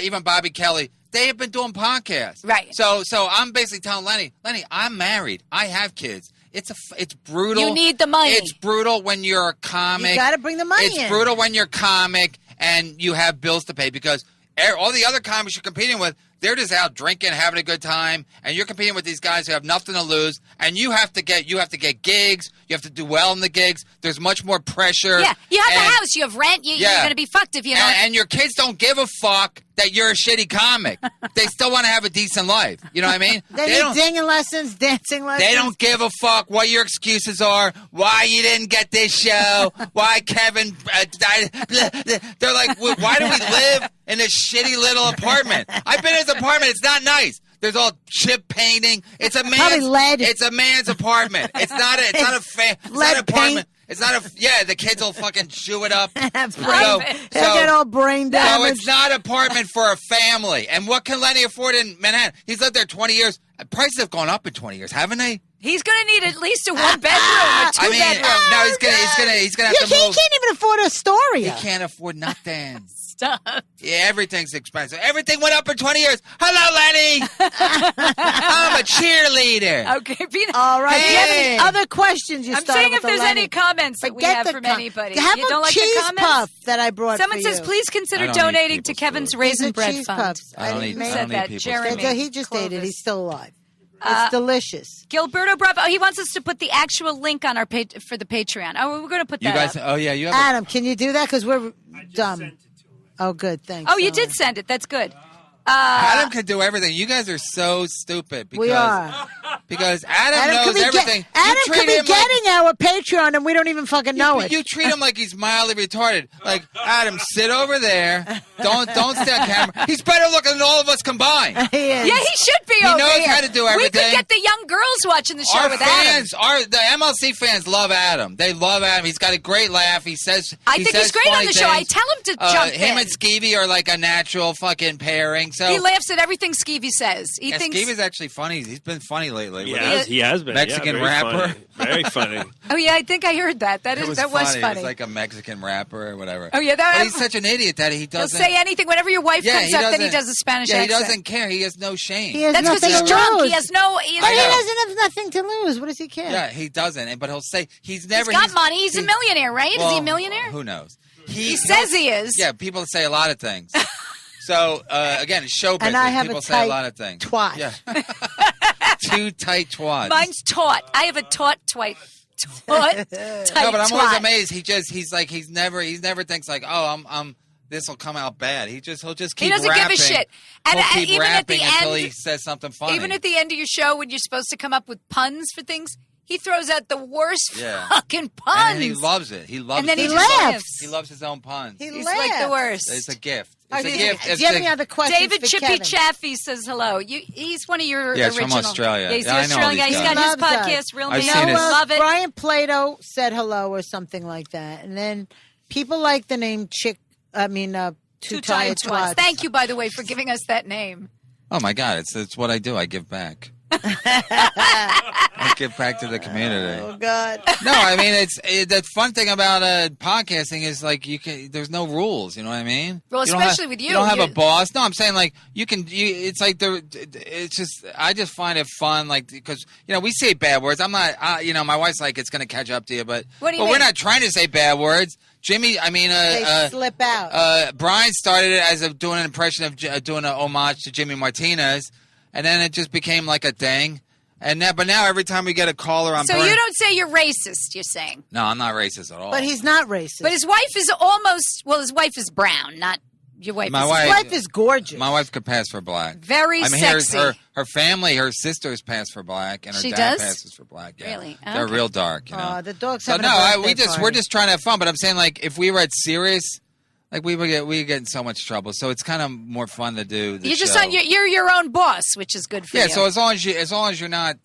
even Bobby Kelly, they have been doing podcasts. Right. So I'm basically telling Lenny, I'm married. I have kids. It's brutal. You need the money. It's brutal when you're a comic. You got to bring the money It's in. brutal when you're comic and you have bills to pay because all the other comics you're competing with, they're just out drinking, having a good time, and you're competing with these guys who have nothing to lose, and you have to get gigs, you have to do well in the gigs. There's much more pressure. Yeah, you have and, a house, you have rent, you're going to be fucked if you don't. and your kids don't give a fuck that you're a shitty comic. They still want to have a decent life. You know what I mean? They need dinging lessons, dancing lessons. They don't give a fuck what your excuses are, why you didn't get this show, why Kevin died. They're like, why do we live in this shitty little apartment? I've been in his apartment. It's not nice. There's all chip painting. It's a man's. Probably lead. It's a man's apartment. It's not a. It's not a. It's Lead not an apartment. paint. It's not a. Yeah, the kids will fucking chew it up. They'll get all brain So damage. it's not an apartment for a family. And what can Lenny afford in Manhattan? He's lived there 20 years. Prices have gone up in 20 years, haven't they? He's going to need at least a one bedroom, a two bedroom. No, he's gonna have to He move. can't even afford Astoria. He can't afford nothing. Stop. Yeah, everything's expensive. Everything went up in 20 years. Hello, Lenny. I'm a cheerleader. Okay, Pete. All right. Do you have Hey. any other questions you I'm started saying with if there's Lenny? any comments that we Forget have the from com- anybody. How You don't about like cheese the comments? puff that I brought Someone for says, you? please consider I don't eat donating to people's Kevin's food. Raisin These are Bread cheese Fund. puffs. I don't didn't eat- make I Said don't them. that, people's Jeremy. food. He just ate it. Clovis. He's still alive. It's delicious. Gilberto Bravo. He wants us to put the actual link on our page for the Patreon. Oh, we're going to put You that guys, up. oh yeah, you have Adam, can you do that? Because we're dumb. Sent it to him. Oh, good. Thanks. Oh, you All did right. send it. That's good. Adam could do everything. You guys are so stupid because We are. Because Adam knows could be everything. Adam You could treat be him getting our Patreon, and we don't even fucking know it. You treat him like he's mildly retarded. Like, Adam, sit over there. Don't stay on camera. He's better looking than all of us combined. He is. Yeah, he should be He over knows here. how to do We everything. could get the young girls watching the show Our with fans, Adam. the MLC fans love Adam. They love Adam. He's got a great laugh. He says I think he's great on funny the show. I things. tell him to jump Him in. and Skeevy are like a natural fucking pairing. So He laughs at everything Skeevy says. He yeah, thinks. Skeevy's actually funny. He's been funny lately. He has been. Mexican very rapper. Funny. Very funny. Oh yeah, I think I heard that. That It was funny. funny. It's like a Mexican rapper or whatever. Oh, yeah, but he's such an idiot that he He'll doesn't say anything whenever your wife Yeah, comes he up. Then he doesn't- does a Spanish Yeah, he accent. doesn't care. He has no shame. He has That's because nothing he's to drunk. lose. He has no. But he know. doesn't have nothing to lose. What does he care? Yeah, he doesn't. But he'll say he's He's never. got money. He's a millionaire, right? Is he well, a millionaire? Who knows? He says he is. Yeah, people say a lot of things. So again, it's show business. And I have people a say a tight lot of things. twat. Yeah. Two tight twads. Mine's taut. I have a tight No, but I'm always twat. amazed. He's never thinks like, oh, I'm this will come out bad. He'll just keep He doesn't rapping. give a shit. And He'll keep even at the rapping until he end, says something funny. even at the end of your show, when you're supposed to come up with puns for things, he throws out the worst Yeah. fucking puns. and he loves it. He loves And then it. he He just laughs. laughs. He loves his own puns. He He's laughs. like the worst. It's a gift. Oh, It's a do gift. do It's you have a- any other questions David for Chippy Kevin? Chaffee says hello. He's one of your Yeah, he's original. from Australia. Yeah, he's Yeah, I know all Australian. these He's got guys. his Loves us. podcast, Real I've Man. seen his- Love it. Brian Plato said hello or something like that. And then people like the name Two Tired Twats. Thank you, by the way, for giving us that name. Oh my God! It's what I do. I give back. I give back to the community. Oh, God. No, I mean the fun thing about podcasting is like there's no rules. You know what I mean? Well, You don't have- especially with you. You don't have You- a boss. No, I'm saying like it's like it's just I just find it fun like because we say bad words. I'm not. My wife's like it's gonna catch up to you, but What do you we're mean? not trying to say bad words. Jimmy, I mean, They slip out. Brian started it as doing an impression of doing an homage to Jimmy Martinez, and then it just became like a thing. But now every time we get a caller on, So you don't say you're racist, you're saying. No, I'm not racist at all. But he's not racist. But his wife is almost, his wife is brown, not your wife. My is wife- His wife is gorgeous. My wife could pass for black. Very I mean, sexy. her family, her sisters pass for black, and her She dad does? passes for black. Yeah. Really? They're Okay. real dark. The dog's So having no, a birthday we're party. just trying to have fun. But I'm saying like if we were at Sirius, like we get in so much trouble. So it's kind of more fun to do. The You're just show. on. You're your own boss, which is good for Yeah. you. So as long as you're not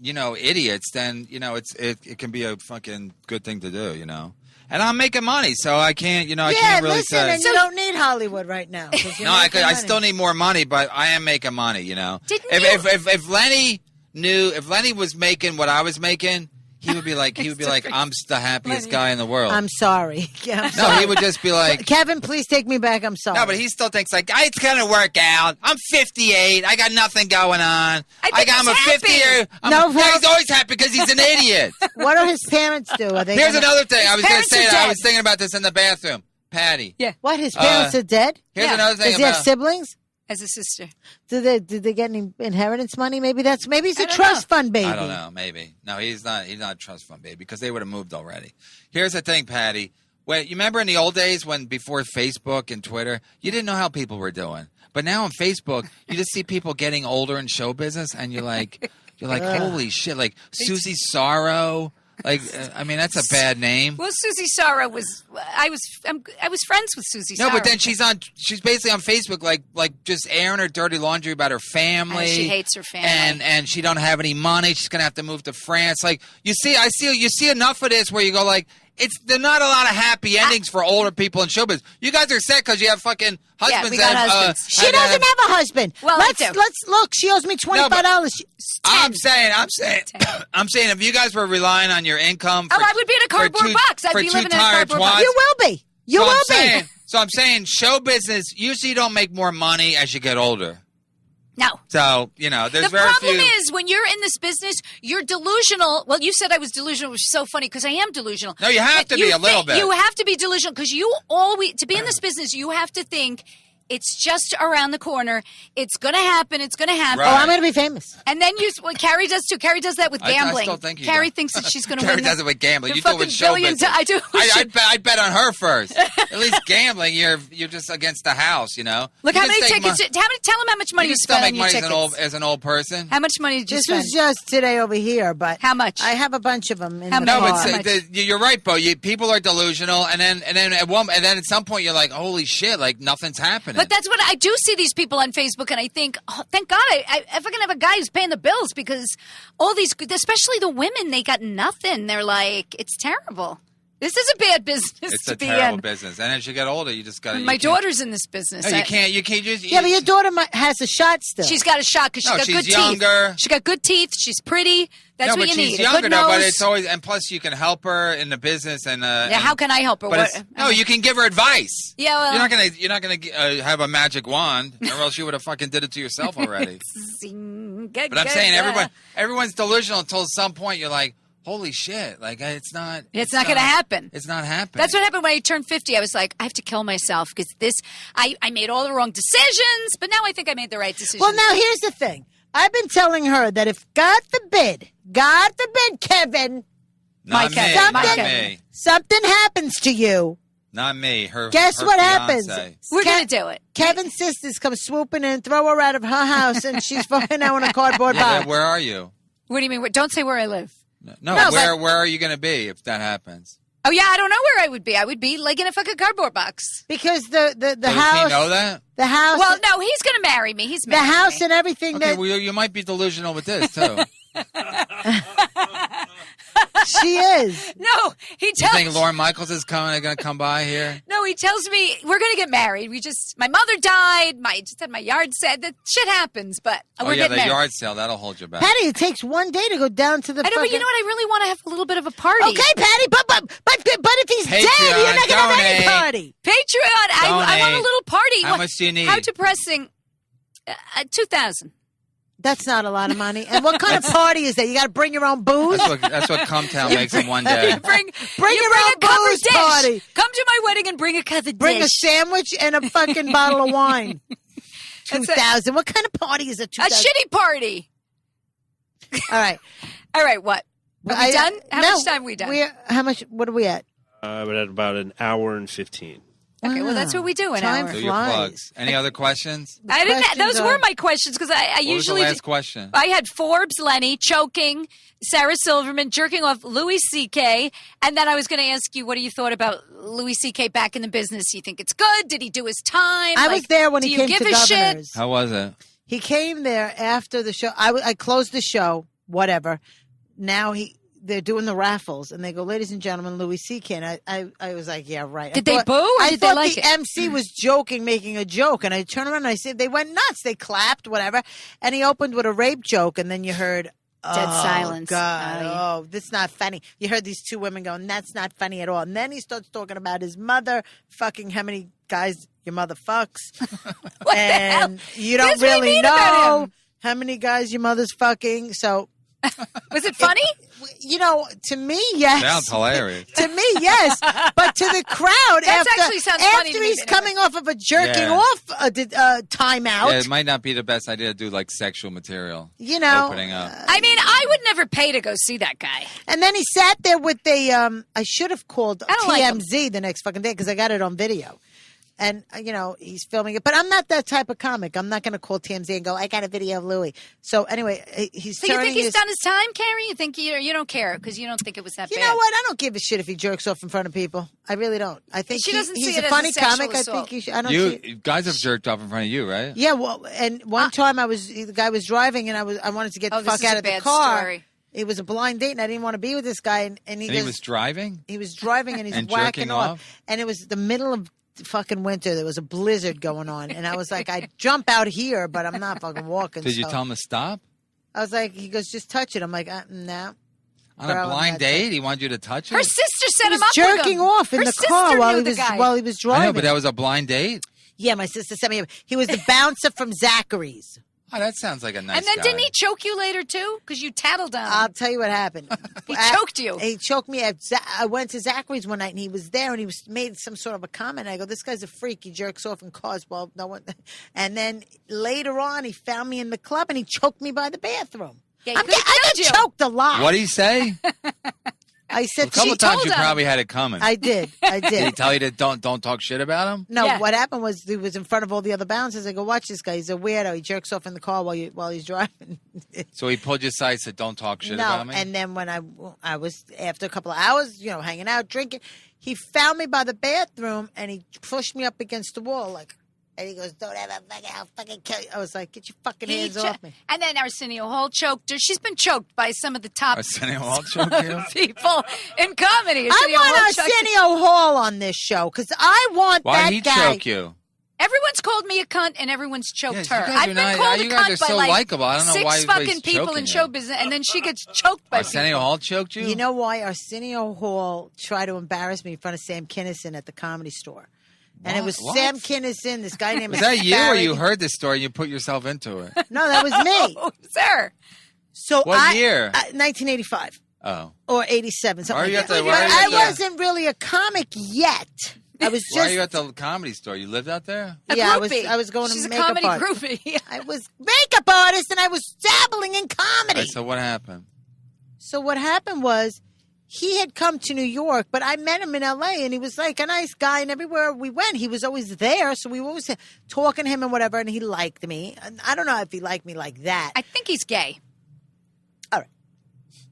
idiots, then it can be a fucking good thing to do. And I'm making money, so I can't I can't really listen, say. and you don't need Hollywood right now. 'cause you're No, I making money. still need more money, but I am making money. Didn't if Lenny if Lenny was making what I was making, he would be like I'm the happiest guy in the world. I'm sorry. Yeah, I'm no, sorry. he would just be like. Kevin, please take me back. I'm sorry. No, but he still thinks like it's gonna work out. I'm 58. I got nothing going on. I think I'm a he's 50-year. No, he's always happy because he's an idiot. What do his parents do? Are they Here's gonna- another thing. I was going to parents are say. I dead. was thinking about this in the bathroom. Patty. Yeah, What? His parents are dead? Here's Yeah. another thing Does he have about. siblings? as a sister. Did they get any inheritance money? Maybe he's a I don't trust fund baby. I don't know. Maybe no. He's not. He's not a trust fund baby because they would have moved already. Here's the thing, Patty. Wait, you remember in the old days when before Facebook and Twitter, you didn't know how people were doing. But now on Facebook, you just see people getting older in show business, and you're like, holy shit! Like Susie Sorrow. Like, I mean, that's a bad name. Well, Susie Sarah was. I was friends with Susie. No, Sarah. but then she's basically on Facebook, like just airing her dirty laundry about her family. She hates her family, and she don't have any money. She's gonna have to move to France. Like you see enough of this where you go like, there's not a lot of happy endings for older people in showbiz. You guys are sad because you have fucking husbands. we got that, husbands. She doesn't have a husband. Well, I let's do. look. She owes me $25. I'm saying, if you guys were relying on your income, for, I would be in a cardboard box. I'd for be two living in a tired cardboard twats. box. You will be. You will be. So I'm saying, show business usually don't make more money as you get older. No. So there's The very problem few. is when you're in this business, you're delusional. Well, you said I was delusional, which is so funny because I am delusional. No, you have to be a little bit. You have to be delusional because you always to be in this business, you have to think It's just around the corner. It's going to happen. It's going to happen. Oh, I'm going to be famous. And then Carrie does too. Carrie does that with gambling. I still think you Carrie do. thinks that she's going to Carrie win. does it with gambling. the You do it with fucking show billion business. I do. I'd bet on her first. At least gambling, you're just against the house, you know. Look, You how can many stake tickets? Tell them how much money You you can still spent make on your money tickets. as an old person. How much money did you This spend? was just today over here, but How much? I have a bunch of them in How the many? No, car. but How much? you're right, Bo. People are delusional, and then at some point you're like, holy shit, like nothing's happening. But that's what I do see these people on Facebook, and I think, oh, thank God, if I can have a guy who's paying the bills, because all these, especially the women, they got nothing. They're like, it's terrible. This is a bad business It's to a be terrible in. business, and as you get older, you just got to. My daughter's in this business. No, you can't. You can't just. Yeah, but your daughter has a shot still. She's got a shot because No, she's got she's good younger. teeth. She got good teeth. She's pretty. That's no, what but you she's need. A younger good though. But nose. it's always, and plus you can help her in the business, and Yeah, how can I help her? But no, you can give her advice. Yeah, well, You're not gonna have a magic wand, or else you would have fucking did it to yourself already. But I'm saying everyone's delusional until some point you're like, holy shit, like it's not going to happen. It's not happening. That's what happened when I turned 50. I was like, I have to kill myself because I made all the wrong decisions, but now I think I made the right decision. Well, now here's the thing. I've been telling her that if God forbid, Kevin, not me, not me, something happens to you, not me. guess her what fiance. happens? We're going to do it. Kevin's sisters come swooping in, throw her out of her house, and she's fucking out in a cardboard Yeah, box. where are you? What do you mean? Don't say where I live. No, No, where are you going to be if that happens? Oh, yeah, I don't know where I would be. I would be like in a fucking cardboard box. Because the Does house, he know that? the house, Well, no, he's going to marry me. He's the marrying house me. and everything Okay, that well, you might be delusional with this too. she is. No, he You tells think Lauren Michaels is going to come by here? No, he tells me we're going to get married. My mother died. Just had my yard sale. That shit happens, but we're yeah, getting the married. yard sale that'll hold you back. Patty, it takes one day to go down to the I know, but you know what? I really want to have a little bit of a party. Okay, Patty, but if he's dead, you're not going to have any donate. party. Patreon. I want a Donate. little party. How much do you need? How depressing. 2,000. That's not a lot of money. And what kind of party is that? You got to bring your own booze? That's what Cumtown makes in one day. Bring You your own a covered booze dish. party. Come to my wedding and bring a covered Bring a dish. sandwich and a fucking bottle of wine. That's 2,000. What kind of party is a A 2,000? shitty party. All right. All right, what? Are we done? How much time are we done? How much? What are we at? But at about an hour and 15. Okay, well, that's what we do in Time hour. Do your flies. plugs. Any other questions? I didn't. questions Those are- were my questions because I What was the usually. last question? I had Forbes, Lenny, choking, Sarah Silverman, jerking off Louis C.K., and then I was going to ask you, what do you thought about Louis C.K. back in the business? You think it's good? Did he do his time? I was there when do he you came give to a shit? Governors. How was it? He came there after the show. I closed the show, whatever. Now they're doing the raffles, and they go, ladies and gentlemen, Louis C.K. And I was like, yeah, right. Did they boo or I did they thought like the it? MC was joking, making a joke. And I turned around and I said, they went nuts. They clapped, whatever. And he opened with a rape joke, and then you heard, Dead silence. God, Oh, yeah. oh, that's not funny. You heard these two women going, that's not funny at all. And then he starts talking about his mother, fucking how many guys your mother fucks. What and the hell? you don't That's what I really mean about know him. how many guys your mother's fucking. So, Was it funny? you know, to me, yes. Sounds hilarious. To me, yes, but to the crowd, That after, actually sounds funny to after me, he's but coming off of a jerking Yeah. off timeout, Yeah, it might not be the best idea to do like sexual material. you know, Opening up. I mean, I would never pay to go see that guy. and then he sat there with the. I should have called I don't like him. TMZ the next fucking day because I got it on video. And, you know, he's filming it. But I'm not that type of comic. I'm not going to call TMZ and go, I got a video of Louis. So, anyway, he's So you turning think he's his... done his time, Carrie? You think you don't care because you don't think it was that You bad? know what? I don't give a shit if he jerks off in front of people. I really don't. I think She doesn't see he's it a as a funny sexual comic. I assault. think he should. I don't see it. You guys have jerked off in front of you, right? Yeah, well, and one time the guy was driving and I wanted to get Oh, the this fuck is out a of the bad car. story. It was a blind date and I didn't want to be with this guy. And he And goes, he was driving. he was driving and he's And whacking jerking off. off? And it was the middle of fucking winter. There was a blizzard going on. And I was like, I'd jump out here, but I'm not fucking walking. Did you so. tell him to stop I was like, he goes, just touch it. I'm like, no. on Girl, a I'm blind not date? He wanted you to touch it. Her sister set He him was up with jerking him. off in Her the sister car knew while he the was guy. driving. I know, but that was a blind date. Yeah, my sister sent me. He was the bouncer from Zachary's. Oh, that sounds like a nice And then guy. didn't he choke you later too? Because you tattled on him. I'll tell you what happened. He choked you. He choked me. I went to Zachary's one night, and he was there, and he made some sort of a comment. I go, "This guy's a freak. He jerks off in cars." Well, no one. And then later on, he found me in the club, and he choked me by the bathroom. Yeah, he I could've get killed you. choked a lot. What'd he say? I said, A couple she times told you him. probably had it coming. I did. I Did he did. tell you to don't talk shit about him? No, Yeah. what happened was he was in front of all the other bouncers. I go, watch this guy. He's a weirdo. He jerks off in the car while he's driving. So he pulled you aside and said, don't talk shit about me? And then when I was, after a couple of hours, hanging out, drinking, he found me by the bathroom and he pushed me up against the wall and he goes, "Don't ever I'll fucking kill you." I was like, "Get your fucking hands off me." And then Arsenio Hall choked her. She's been choked by some of the top Arsenio Hall choked you? people in comedy. I Arsenio Hall want choked- Arsenio Hall on this show because I want Why that did he guy. choke you? Everyone's called me a cunt and everyone's choked Yes, her. you guys I've are been not- called a you guys cunt are by so like likable. I don't know why six everybody's fucking people choking in you. show business, and then she gets choked by Arsenio people. Hall choked you? You know why Arsenio Hall tried to embarrass me in front of Sam Kinison at the Comedy Store? And it was What? Sam Kinison, this guy named Was that you or Barry. you heard this story and you put yourself into it? No, that was me. Oh, sir. So What year? 1985 Oh. or 87, something Why are you like at that. the- why are you I at the- wasn't really a comic yet. I was Why are just you at the Comedy Store? You lived out there? A yeah. groupie. I was going She's to a makeup comedy art. groupie. I was makeup artist and I was dabbling in comedy. Right, so what happened? So what happened was he had come to New York, but I met him in L.A. and he was like a nice guy. And everywhere we went, he was always there. So we were always talking to him and whatever. And he liked me. And I don't know if he liked me like that. I think he's gay. All right.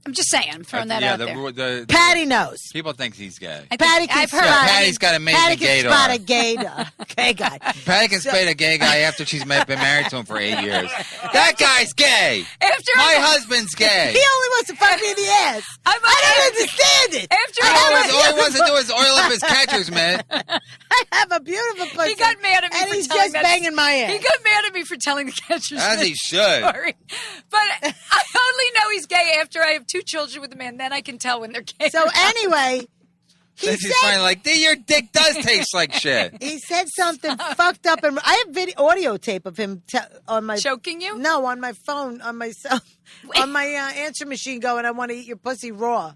I'm just saying. I'm throwing that yeah, out there. the Patty knows. people think he's gay. I think- Patty can I've heard. spot- Yeah, Patty's got amazing Patty can gaydar. spot a gay guy. Patty can spade a gay guy after she's been married to him for 8 years. That guy's gay. After My I- husband's gay. He only wants to fuck me in the ass. I'm- I don't understand it. After All he wants to do is oil up his catcher's mitt. I have a beautiful pussy. He got mad at me and for he's telling just that. banging my ass. He got mad at me for telling the catcher's As he mitt should. story. But I only know he's gay after I have 2 children with a man. Then I can tell when they're gay. So anyway, he Then she's said finally like, your dick does taste like shit. he said something fucked up, and I have audio tape of him on my Choking you? No, on my phone, on my cell, on my answer machine, going, "I want to eat your pussy raw."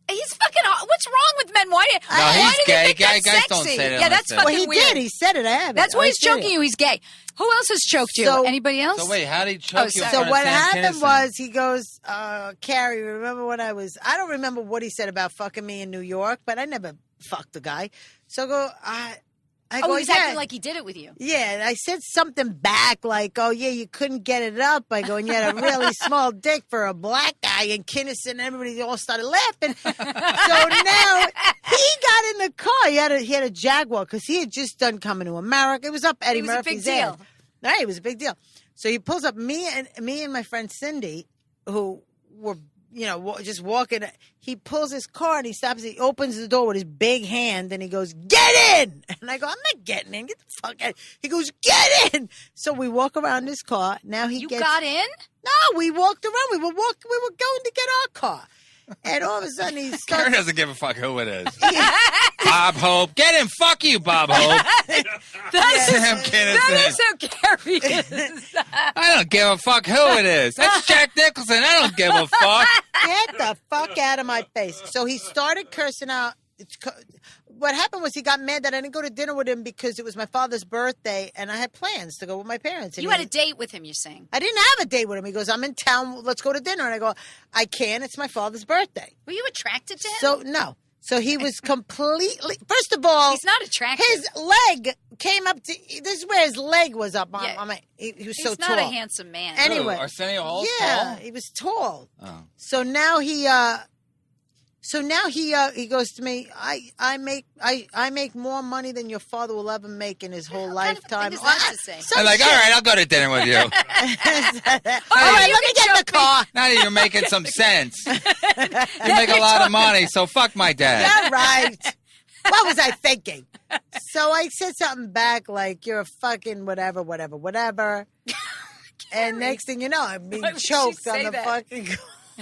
He's fucking. What's wrong with men? Why? No, why he's do they gay. think that's Guys don't sexy? say that Yeah, unless that's they- fucking Well, he weird. did. He said it. I have it. That's why I he's said choking it. you. He's gay. Who else has choked you? So- Anybody else? So wait, how did he choke Oh, you? sorry. in So front of what Sam happened Kinison? was he goes, Carrie, remember when I don't remember what he said about fucking me in New York, but I never fucked the guy. So I go, he's yeah. acting like he did it with you. Yeah, and I said something back like, "Oh yeah, you couldn't get it up." I go, "And you had a really small dick for a black guy." And Kinnison and everybody all started laughing. So now he got in the car. He had a Jaguar because he had just done Coming to America. It was up Eddie It was a Murphy's big deal. ass. Right, it was a big deal. So he pulls up me and my friend Cindy, who were just walking. He pulls his car and he stops. He opens the door with his big hand and he goes, "Get in!" And I go, "I'm not getting in. Get the fuck out!" He goes, "Get in!" So we walk around his car. Now he You gets. got in? No, we walked around. We were going to get our car, and all of a sudden he Karen starts. doesn't give a fuck who it is. Bob Hope. Get him. Fuck you, Bob Hope. That's Sam that Kinison. is how Gary is. I don't give a fuck who it is. That's Jack Nicholson. I don't give a fuck. Get the fuck out of my face. So he started cursing out. What happened was he got mad that I didn't go to dinner with him because it was my father's birthday and I had plans to go with my parents. And You had a date with him, you're saying. I didn't have a date with him. He goes, "I'm in town. Let's go to dinner." And I go, "I can't. It's my father's birthday." Were you attracted to him? So, no. So he was completely, first of all, He's not attractive. his leg came up to, this is where his leg was up on, Yeah. he was He's so not tall. a handsome man. Anyway. Who, Arsenio Hall's Yeah, tall? he was tall. Oh. So now he goes to me, I make more money than your father will ever make in his whole What kind of a lifetime. thing is that to say? Some I'm like, shit. all right, I'll go to dinner with you. All right, you let me can get in the choke me. car. Now that you're making some sense. You make a lot of money, so fuck my dad. Yeah, right. What was I thinking? So I said something back like, "You're a fucking whatever." And next thing you know, I'm being Why would she choked on say the that? fucking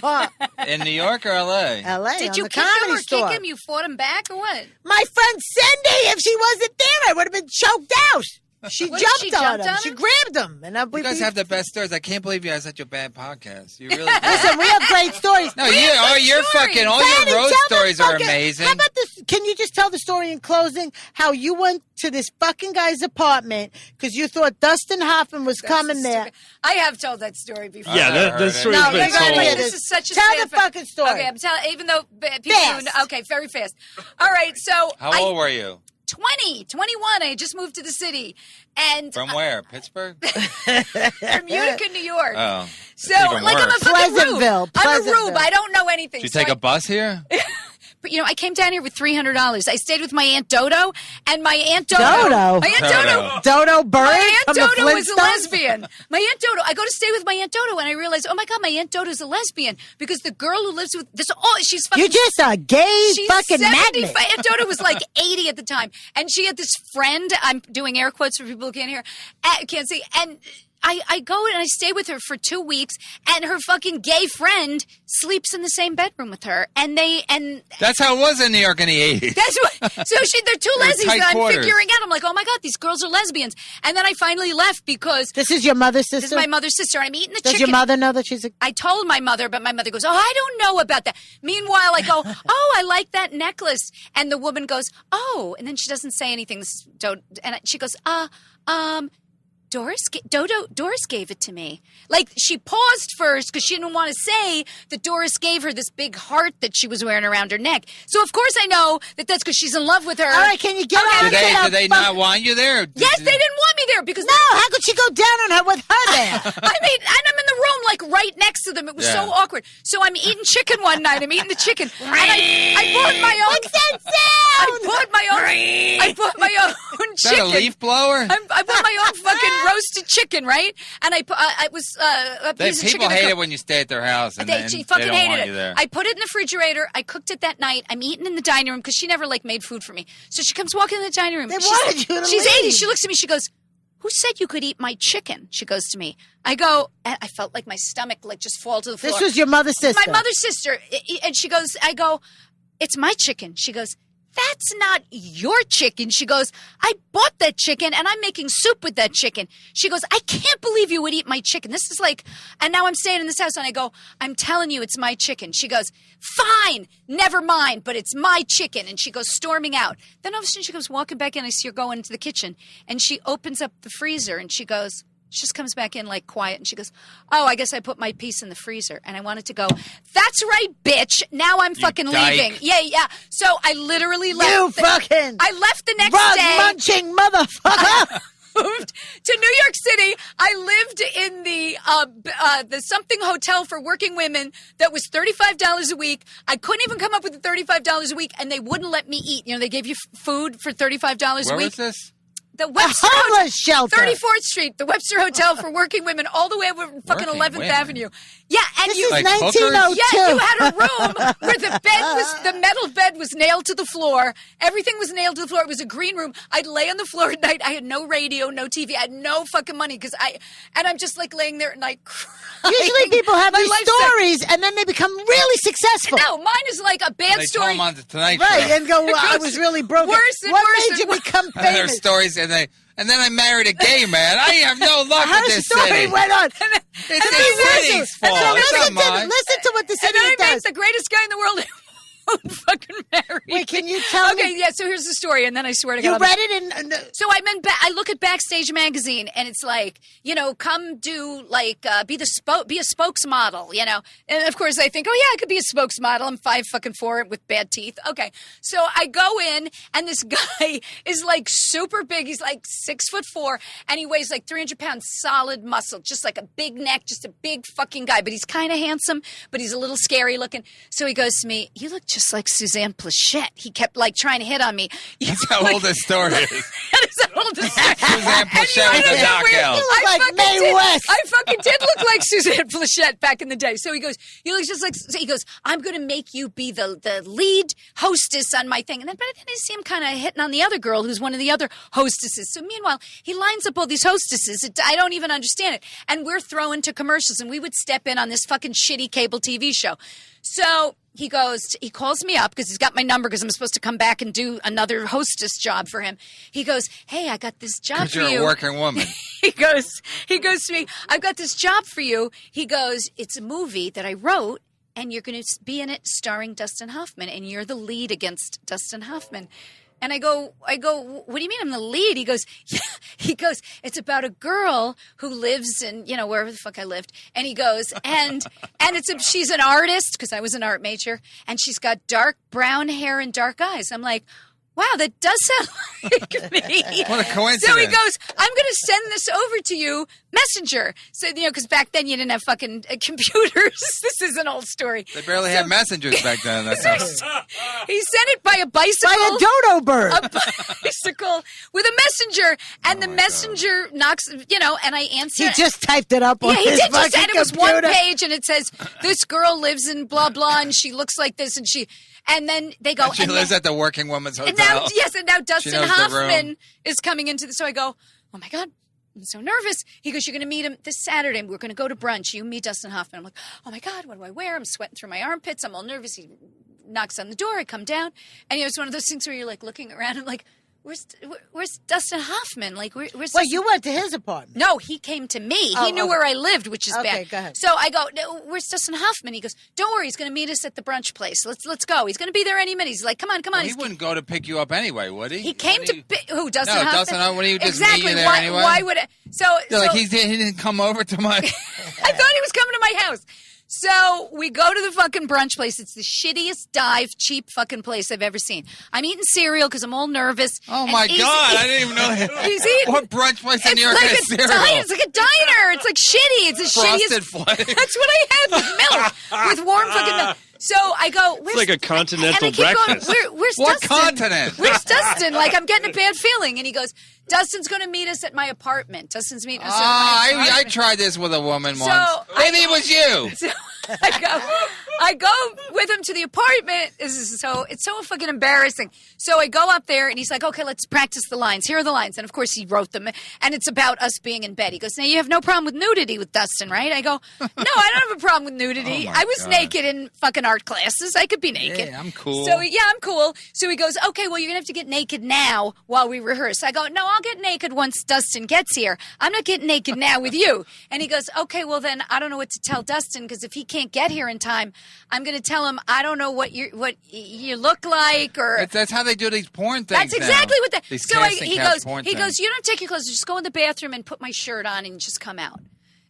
car. In New York or L.A.? L.A. Did on you the kick him Comedy or Store. kick him? You fought him back or what? My friend Cindy, if she wasn't there, I would have been choked out. She What, jumped she on jumped him. on She him? grabbed him. And You guys have the best stories. I can't believe you have such a bad podcast. You really do. Listen, we have great stories. No, all your stories. all Patty, your road tell the stories are fucking- amazing. How about this? Can you just tell the story in closing? How you went to this fucking guy's apartment because you thought Dustin Hoffman was coming there. Stupid. I have told that story before. Yeah, never the heard it. story's No, been they gotta told. hear This is such a Tell sad the fucking story. Okay, I'm telling. Even though people, Fast. okay, very fast. All right, so How old were you? 21. I had just moved to the city, and From where? Pittsburgh? from Utica, New York. Oh. So, even like, I'm a worse. fucking Pleasantville, rube. I'm a rube. Pleasantville. I don't know anything. Did you take a bus here? But I came down here with $300. I stayed with my Aunt Dodo, and my Aunt Dodo. Dodo? My Aunt Dodo. Dodo Bird My from Aunt the Dodo is a Flintstones? lesbian. My Aunt Dodo. I go to stay with my Aunt Dodo, and I realize, oh my god, my Aunt Dodo's a lesbian because the girl who lives with this. Oh, she's fucking. You're just a gay She's fucking 75. magnet. Aunt Dodo was like 80 at the time, and she had this friend. I'm doing air quotes for people who can't hear, can't see, and. I go and I stay with her for 2 weeks, and her fucking gay friend sleeps in the same bedroom with her, and That's how it was in New York in the 80s. that's what. So they're two They're lesbians tight that I'm quarters. figuring out. I'm like, oh my god, these girls are lesbians, and then I finally left because This is your mother's sister? this is my mother's sister. I'm eating the Does chicken. your mother know that she's a... I told my mother, but my mother goes, oh, I don't know about that. Meanwhile, I go, oh, I like that necklace. And the woman goes, oh. And then she doesn't say anything. And she goes, Doris gave it to me. Like, she paused first because she didn't want to say that Doris gave her this big heart that she was wearing around her neck. So, of course, I know that that's because she's in love with her. All right, can you get out of here? Did they not want you there? Yes, they didn't want me there because No, how could she go down on her with her there? I mean, and I'm in the room like right next to them. It was so Yeah. awkward. So I'm eating chicken one night. I'm eating the chicken, and I bought my own. What's that I sound? bought my own. I bought my own Is that chicken. a leaf blower? I bought my own fucking roasted chicken, right? And I was a piece of chicken. People that hate cooked- it when you stay at their house and then she they fucking don't want hated you it. there. I put it in the refrigerator. I cooked it that night. I'm eating in the dining room because she never like made food for me. So she comes walking in the dining room. They She's- wanted you to She's leave. 80. She looks at me. She goes, "Who said you could eat my chicken?" She goes to me. I go, and I felt like my stomach like just fall to the floor. This was your mother's sister. My mother's sister. And she goes, I go, "It's my chicken." She goes, "That's not your chicken." She goes, "I bought that chicken and I'm making soup with that chicken." She goes, "I can't believe you would eat my chicken. This is like," and now I'm staying in this house and I go, "I'm telling you, it's my chicken." She goes, "Fine, never mind, but it's my chicken." And she goes storming out. Then all of a sudden she comes walking back in. I see her go into the kitchen and she opens up the freezer and she goes, she just comes back in like quiet and she goes, "Oh, I guess I put my piece in the freezer." And I wanted to go, "That's right, bitch. Now I'm fucking dyke. leaving." Yeah. So I literally left. You fucking I left the next rug day. munching motherfucker. Moved to New York City. I lived in the something hotel for working women that was $35 a week. I couldn't even come up with the $35 a week, and they wouldn't let me eat. You know, they gave you food for $35 Where a week. was this? The A Webster homeless shelter. 34th Street, the Webster Hotel for working women, all the way over fucking Working 11th women? Avenue. Yeah, and This you is Like 1902. yeah, you had a room where the metal bed was nailed to the floor. Everything was nailed to the floor. It was a green room. I'd lay on the floor at night. I had no radio, no TV. I had no fucking money and I'm just like laying there at night crying. Usually people have My these life's like- stories and then they become really successful. No, mine is like a bad They story. told them on the Tonight Right, Show. and go, well, I was really broken. Worse and what worse made you and worse. become And their famous? stories, and then I married a gay man. I have no luck Her with this story city. went on. It's And the then city's and fault. then It's listen, not to, mine. listen to what the And city then I met does. the greatest guy in the world. Fucking married. Wait, can you tell Okay, me? yeah. So here's the story, and then I swear to You God, read it in So I look at Backstage magazine, and it's like, you know, come do like be a spokesmodel, you know. And of course, I think, oh yeah, I could be a spokesmodel. I'm 5'4" with bad teeth. Okay, so I go in, and this guy is like super big. He's like 6'4", and he weighs like 300 pounds, solid muscle, just like a big neck, just a big fucking guy. But he's kind of handsome, but he's a little scary looking. So he goes to me, "You look just like Suzanne Plachette." He kept like trying to hit on me. That's how old this story is. That is how old this story is. Suzanne And you Plachette know was a what's so weird? knockout. You look I like fucking Mae did. West. I fucking did look like Suzanne Plachette back in the day. So he goes, "You look just like." So he goes, "I'm going to make you be the lead hostess on my thing." And then, but then I see him kind of hitting on the other girl who's one of the other hostesses. So meanwhile, he lines up all these hostesses. I don't even understand it. And we're thrown to commercials, and we would step in on this fucking shitty cable TV show. So he calls me up because he's got my number because I'm supposed to come back and do another hostess job for him. He goes, hey, I got this job for you. Because you're a working woman. He goes to me, I've got this job for you. He goes, it's a movie that I wrote, and you're going to be in it starring Dustin Hoffman, and you're the lead against Dustin Hoffman. And I go, what do you mean I'm the lead? He goes, yeah. He goes, it's about a girl who lives in, wherever the fuck I lived. And he goes, and she's an artist, because I was an art major, and she's got dark brown hair and dark eyes. I'm like, wow, that does sound like me. What a coincidence. So he goes, I'm going to send this over to you, Messenger. So, because back then you didn't have fucking computers. This is an old story. They barely had messengers back then. That's he sent it by a bicycle. By a dodo bird. A bicycle with a messenger. And the messenger knocks, and I answer. He just typed it up on he his did. fucking And it was computer. one page, and it says, this girl lives in blah, blah, and she looks like this, and then they go. She lives at the working woman's hotel. And now Dustin knows the Hoffman room. is coming into so I go, oh my God, I'm so nervous. He goes, you're going to meet him this Saturday. We're going to go to brunch. You meet Dustin Hoffman. I'm like, oh my God, what do I wear? I'm sweating through my armpits. I'm all nervous. He knocks on the door. I come down. And it's one of those things where you're like looking around and like, where's Dustin Hoffman? Like, where's Well, Dustin? you went to his apartment. No, he came to me. Oh, He knew okay. where I lived, which is Okay, bad. go ahead. So I go, no, where's Dustin Hoffman? He goes, don't worry, he's going to meet us at the brunch place. Let's go. He's going to be there any minute. He's like, come on. Well, he He's- wouldn't go to pick you up anyway, would he? He came to who? Dustin No, Hoffman? Dustin Hoffman, wouldn't he just meet exactly. you there why, anyway? Why would it? So, You're like, so he didn't come over to my... I thought he was coming to my house. So we go to the fucking brunch place. It's the shittiest dive, cheap fucking place I've ever seen. I'm eating cereal because I'm all nervous. Oh, and my he's God. I eating- didn't even know. He's eating. What brunch place in It's New York like has a cereal? diner. It's like a diner. It's like shitty. It's the Frosted shittiest. Flakes. That's what I had with milk, with warm fucking milk. So I go, where's like a continental and I keep breakfast. Going, where's What Dustin? continent? Where's Dustin? Like, I'm getting a bad feeling. And he goes, Dustin's going to meet us at my apartment. Dustin's meeting us at my I apartment. tried this with a woman So, once. Maybe it was you. So I go with him to the apartment. It's so fucking embarrassing. So I go up there and he's like, okay, let's practice the lines. Here are the lines. And of course he wrote them. And it's about us being in bed. He goes, now you have no problem with nudity with Dustin, right? I go, no, I don't have a problem with nudity. Oh, my I was God. naked in fucking art classes. I could be naked. Yeah, I'm cool. So yeah, I'm cool. So he goes, okay, well, you're going to have to get naked now while we rehearse. I go, no, I'll get naked once Dustin gets here. I'm not getting naked now with you. And he goes, okay, well then I don't know what to tell Dustin because if he can't get here in time, I'm going to tell him I don't know what you look like or That's how they do these porn things. that's exactly now. what the These so casting he couch goes porn he things. goes, you don't take your clothes, just go in the bathroom and put my shirt on and just come out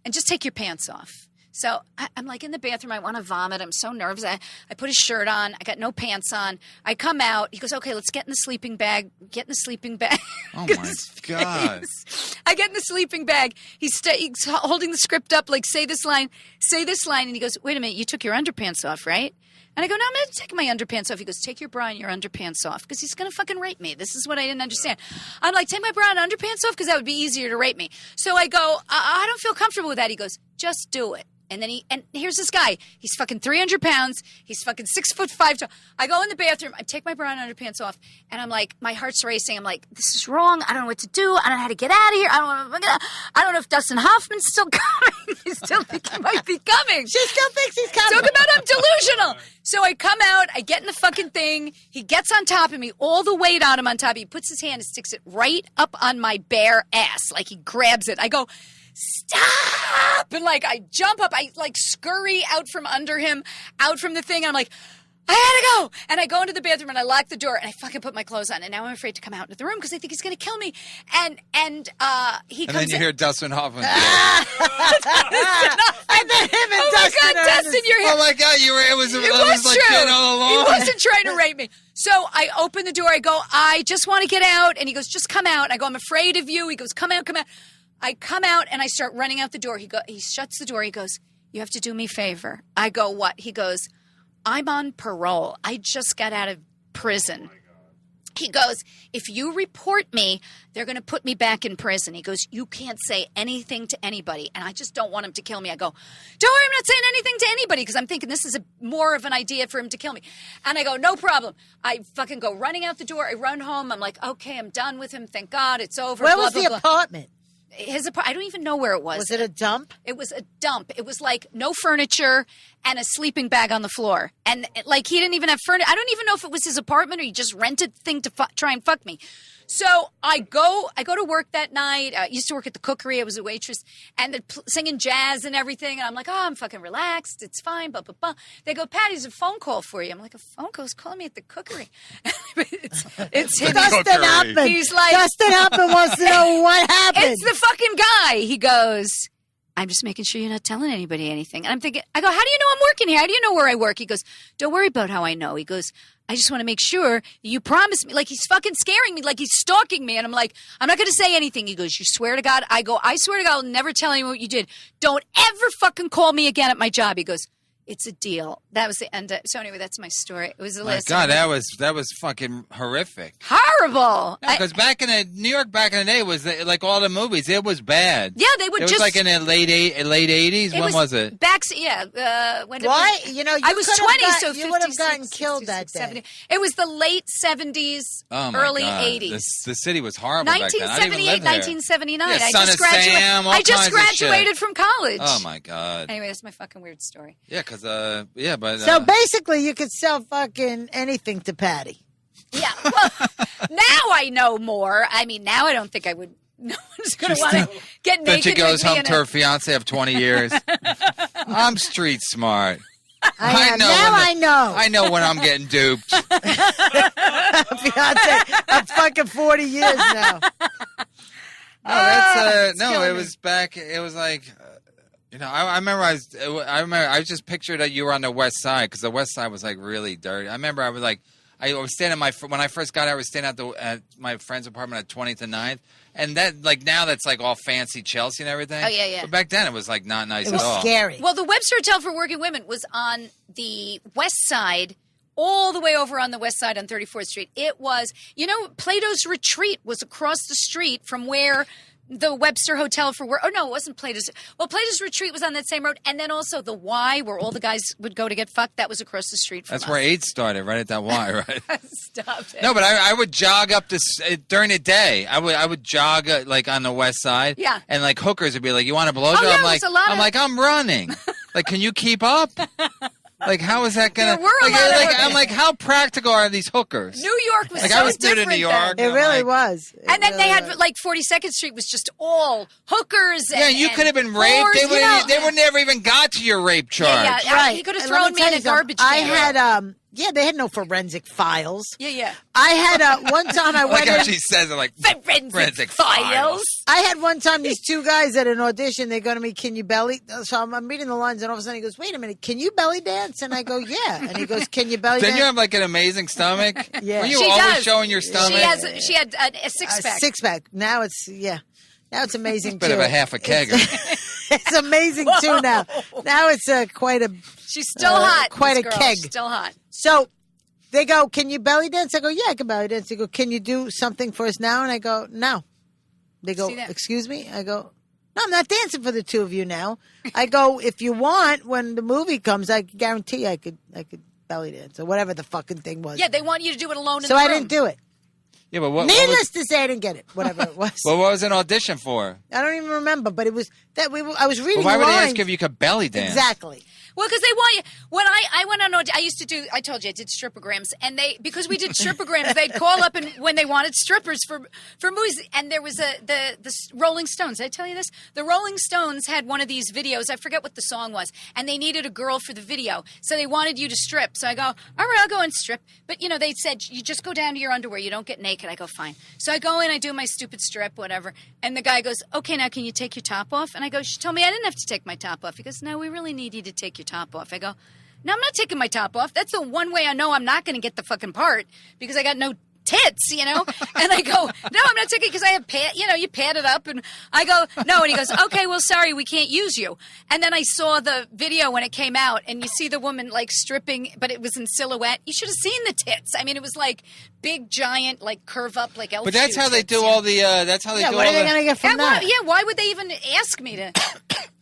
and just take your pants off. So I'm like in the bathroom. I want to vomit. I'm so nervous. I put a shirt on. I got no pants on. I come out. He goes, okay, let's get in the sleeping bag. Get in the sleeping bag. Oh, Look at my his God. face. I get in the sleeping bag. He's holding the script up like, say this line. And he goes, wait a minute, you took your underpants off, right? And I go, no, I'm not taking my underpants off. He goes, take your bra and your underpants off because he's going to fucking rape me. This is what I didn't understand. I'm like, take my bra and underpants off because that would be easier to rape me. So I go, I don't feel comfortable with that. He goes, just do it. And then and here's this guy. He's fucking 300 pounds. He's fucking 6'5" tall. I go in the bathroom. I take my bra and underpants off. And I'm like, my heart's racing. I'm like, this is wrong. I don't know what to do. I don't know how to get out of here. I don't know if Dustin Hoffman's still coming. He still think he might be coming. She still thinks he's coming. Talk about I'm delusional. So I come out. I get in the fucking thing. He gets on top of me. All the weight on him on top of me. He puts his hand and sticks it right up on my bare ass. Like he grabs it. I go, stop! And like I jump up, I like scurry out from under him, out from the thing. And I'm like, I had to go. And I go into the bathroom and I lock the door and I fucking put my clothes on. And now I'm afraid to come out into the room because I think he's going to kill me. And he And comes then you in. hear Dustin Hoffman. And then him and Oh my Dustin God, are in Dustin, this- you're here. Oh my God! It was like true. shit all along. He wasn't trying to rape me. So I open the door. I go, I just want to get out. And he goes, just come out. And I go, I'm afraid of you. He goes, come out, come out. I come out and I start running out the door. He shuts the door. He goes, you have to do me a favor. I go, what? He goes, I'm on parole. I just got out of prison. He goes, if you report me, they're going to put me back in prison. He goes, you can't say anything to anybody. And I just don't want him to kill me. I go, don't worry, I'm not saying anything to anybody because I'm thinking this is more of an idea for him to kill me. And I go, no problem. I fucking go running out the door. I run home. I'm like, okay, I'm done with him. Thank God it's over. Where blah, was blah, the blah. apartment? I don't even know where it was. Was it a dump? It was a dump. It was like no furniture and a sleeping bag on the floor. And like he didn't even have furniture. I don't even know if it was his apartment or he just rented the thing to try and fuck me. So I go to work that night. I used to work at the cookery. I was a waitress, and they're singing jazz and everything. And I'm like, oh, I'm fucking relaxed. It's fine. Blah, blah, blah. They go, Patty, there's a phone call for you. I'm like, a phone call? Who's calling me at the cookery? it's him. Dustin Hoffman. He's like, Dustin Hoffman wants to know what happened. it's the fucking guy. He goes, I'm just making sure you're not telling anybody anything. And I'm thinking, I go, how do you know I'm working here? How do you know where I work? He goes, don't worry about how I know. He goes, I just want to make sure you promise me. Like, he's fucking scaring me, like he's stalking me. And I'm like, I'm not going to say anything. He goes, you swear to God? I go, I swear to God, I'll never tell anyone what you did. Don't ever fucking call me again at my job. He goes, it's a deal. That was the end. So anyway, that's my story. It was a My list. God, that was fucking horrific. Horrible. Because back in New York, back in the day, was like all the movies. It was bad. Yeah, they would It was just like in the late 80s. When was it? When Why? You know, I was 20, so you would have 56, gotten killed 66, that day. 70. It was the late 70s, Oh my early God. 80s. The city was horrible back then. I didn't 1978, even live there. 1979. Yeah, I Son just of Sam, all I just kinds of shit. graduated from college. Oh my God. Anyway, that's my fucking weird story. Yeah, because but So basically, you could sell fucking anything to Patty. Yeah. Well, now I know more. I mean, now I don't think I would. No one's going to want to get then naked she goes with me home in to her fiance of 20 years. I'm street smart. I know. know Now when I know. I know when I'm getting duped. Fiance of fucking 40 years now. It was back. It was like, I remember I just pictured that you were on the west side because the west side was like really dirty. I remember I was staying when I first got out, I was staying at my friend's apartment at 20th and 9th. And that, like, now that's like all fancy Chelsea and everything. Oh, yeah, yeah. But back then it was like not nice It at was all. scary. Well, the Webster Hotel for Working Women was on the west side, all the way over on the west side on 34th Street. It was, Plato's Retreat was across the street from where the Webster Hotel for Work. Oh, no, it wasn't Plato's. Well, Plato's Retreat was on that same road. And then also the Y, where all the guys would go to get fucked, that was across the street from That's us. where AIDS started, right at that Y, right? Stop it. No, but I would jog up during the day. I would jog like on the west side. Yeah. And like hookers would be like, "You want a blowjob?" Oh, yeah, I'm it like, was a lot of- I'm running. Like, can you keep up? Like, how is that gonna? There were a lot of hookers. I'm like, how practical are these hookers? New York was Like, so I was new to different New York. then. It I'm really like- was. It And then they really had was. like 42nd Street was just all hookers. Yeah, you could have been raped. whores, They would never even got to your rape charge. Yeah. Right. He could have And let thrown me tell in a you something. garbage can. I had, they had no forensic files. Yeah. I had, one time I Like went how in. she says it, like Forensic files. I had one time these two guys at an audition. They go to me, "Can you belly?" So I'm reading the lines, and all of a sudden he goes, "Wait a minute, can you belly dance?" And I go, "Yeah." And he goes, "Can you belly Didn't dance?" you have like an amazing stomach? Yeah. Were you She always does. showing your stomach? She had a six pack. Six pack. Now it's Now it's amazing Bit too. of a half a kegger. It's amazing too now. Now it's quite a. She's still hot. quite this a girl. keg. She's still hot. So they go, "Can you belly dance?" I go, "Yeah, I can belly dance." They go, "Can you do something for us now?" And I go, "No." They go, See that? "Excuse me?" I go, "No, I'm not dancing for the two of you now." I go, "If you want, when the movie comes, I guarantee I could belly dance or whatever the fucking thing was." Yeah, they want you to do it alone in So the I room. didn't do it. Yeah, but what Needless to say, I didn't get it. Whatever it was, what was an audition for? I don't even remember. But it was that I was reading. Well, why would they lines. ask if you could belly dance? Exactly. Well, because they want you. When I went on audition, I used to do. I told you I did stripograms, and because we did stripograms, they'd call up and when they wanted strippers for movies, and there was the Rolling Stones. Did I tell you this? The Rolling Stones had one of these videos. I forget what the song was, and they needed a girl for the video, so they wanted you to strip. So I go, all right, I'll go and strip. But they said you just go down to your underwear. You don't get naked. I go, fine. So I go in, I do my stupid strip, whatever, and the guy goes, okay, now can you take your top off? And I go, she told me I didn't have to take my top off. He goes, no, we really need you to take your top off. I go, no, I'm not taking my top off. That's the one way I know I'm not going to get the fucking part because I got no tits, And I go, no, I'm not taking it because I have you pad it up. And I go, no. And he goes, okay, well, sorry, we can't use you. And then I saw the video when it came out and you see the woman like stripping, but it was in silhouette. You should have seen the tits. I mean, it was like big, giant, like curve up, like elf But that's shoe how they tits, do all the. That's how they do What all are they the. gonna get from that? why would they even ask me to?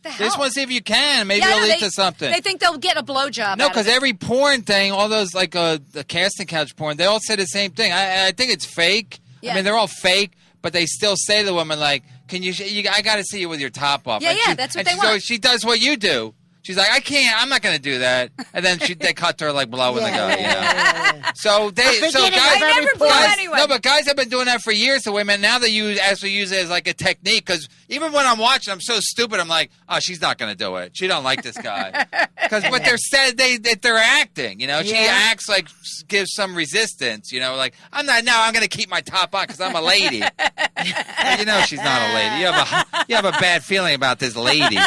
The hell? They just want to see if you can. Maybe Yeah, it'll no, lead to something. They think they'll get a blowjob. No, out of because it. every porn thing, all those like the casting couch porn, they all say the same thing. I think it's fake. Yeah. I mean, they're all fake, but they still say to the woman like, "Can you? I got to see you with your top off." Yeah, And yeah, that's what and they she want. goes, she does what you do. She's like, I can't. I'm not going to do that. And then they cut her like blow in the gut. So Beginning of guys, every never blew porn. anyone. no, but guys have been doing that for years to women. Now they actually use it as like a technique. Because even when I'm watching, I'm so stupid. I'm like, oh, she's not going to do it. She don't like this guy. But they're acting. You know, she acts like gives some resistance. You know, like I'm going to keep my top on because I'm a lady. You know, she's not a lady. You have a bad feeling about this lady. All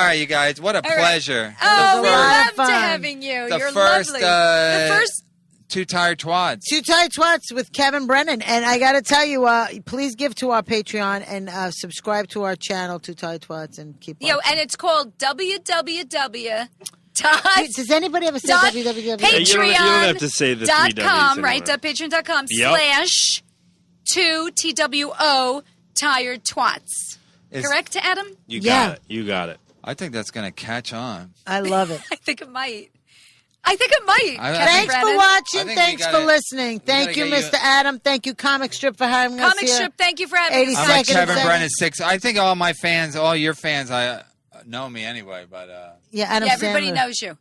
right, you guys, what a pleasure. Oh, we lot of loved fun. having you. The You're first, lovely. The first. Two Tired Twats. Two Tight Twats with Kevin Brennan. And I got to tell you, please give to our Patreon and subscribe to our channel, Two Tight Twats, and keep Yo, watching. and it's called www. Does anybody ever say dot www? Hey, you don't have to say the three Ws Patreon.com, anymore. right? Patreon.com Yep. /2 TWO Tired Twats. Correct, Adam? You Yeah. got it. You got it. I think that's going to catch on. I love it. I think it might. Kevin Thanks for Brennan. I watching. think we Thanks gotta- for listening. Thank gotta you, get you- Mr. Adam. Thank you, Comic Strip, for having us Comic here. Strip, thank you for having 80 us. I'm like Second Kevin segment. Brennan 6. I think all my fans, all your fans, know me anyway. But Yeah, Adam Yeah, everybody Sandler. knows you.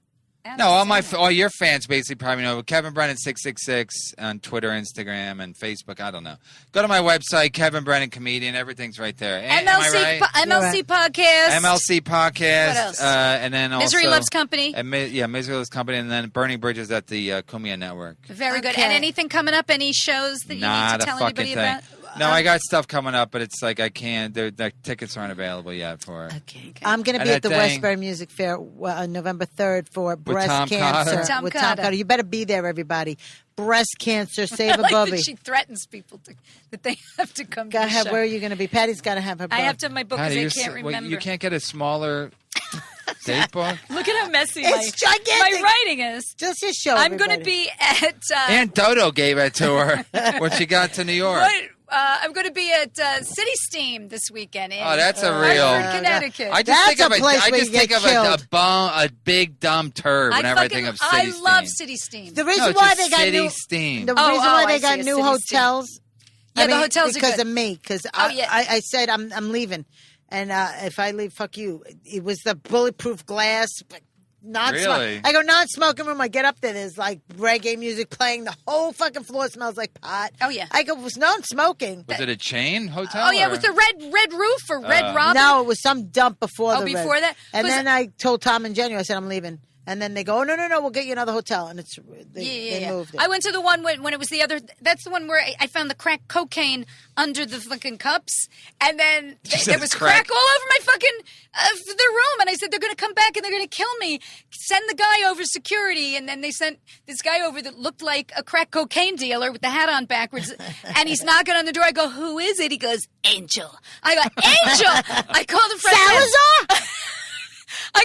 no, all your fans basically probably know Kevin Brennan 666 on Twitter, Instagram, and Facebook. I don't know. Go to my website, Kevin Brennan Comedian. Everything's right there. Am I right? MLC Podcast. MLC Podcast. What else? And then also Misery Loves Company. Misery Loves Company, and then Burning Bridges at the Kumia Network. Very good. Okay. And anything coming up? Any shows that you Not need to a tell fucking anybody thing. about? No, I got stuff coming up, but it's like I can't. The tickets aren't available yet for it. Okay. I'm going to And be at the that thing- Westbury Music Fair on November 3rd for breast Tom cancer. Cotter? Tom with Cotter. Tom Cotter. You better be there, everybody. Breast cancer, save a Like bubby. that she threatens people that they have to come Go to the ahead. show. Where are you going to be? Patty's got to have her. I book. have to have my book Patty, because I can't well, remember. you can't get a smaller date book. Look at how messy It's my gigantic. writing is. Just his show. I'm going to everybody. be at. Aunt Dodo gave it to her when she got to New York. I'm going to be at City Steam this weekend. In Oh, that's a real. Hartford, Connecticut. I just That's think of a place I where just you think get of a killed. big dumb turd whenever I think of City I love Steam. City Steam. The No, reason it's why just they got City new. Steam. The Oh, reason why I they got see, a new City Steam. hotels. Yeah, the hotels are because good. of me. Because yeah. I said I'm leaving, and if I leave, fuck you. It was the bulletproof glass. Really? I go non-smoking room. I get up there. There's like reggae music playing. The whole fucking floor smells like pot. Oh, yeah. I go, was no smoking. Was it a chain hotel? Oh yeah, or- with the red roof or Red Robin. No, it was some dump before Oh, the before red. that? And Was then I told Tom and Jenny, I said I'm leaving. And then they go, oh, no, we'll get you another hotel. And they moved it. I went to the one when it was the other. That's the one where I found the crack cocaine under the fucking cups, and then there was crack all over my fucking the room. And I said they're going to come back and they're going to kill me. Send the guy over security, and then they sent this guy over that looked like a crack cocaine dealer with the hat on backwards, and he's knocking on the door. I go, who is it? He goes, Angel. I go, Angel. I called the front desk. Salazar?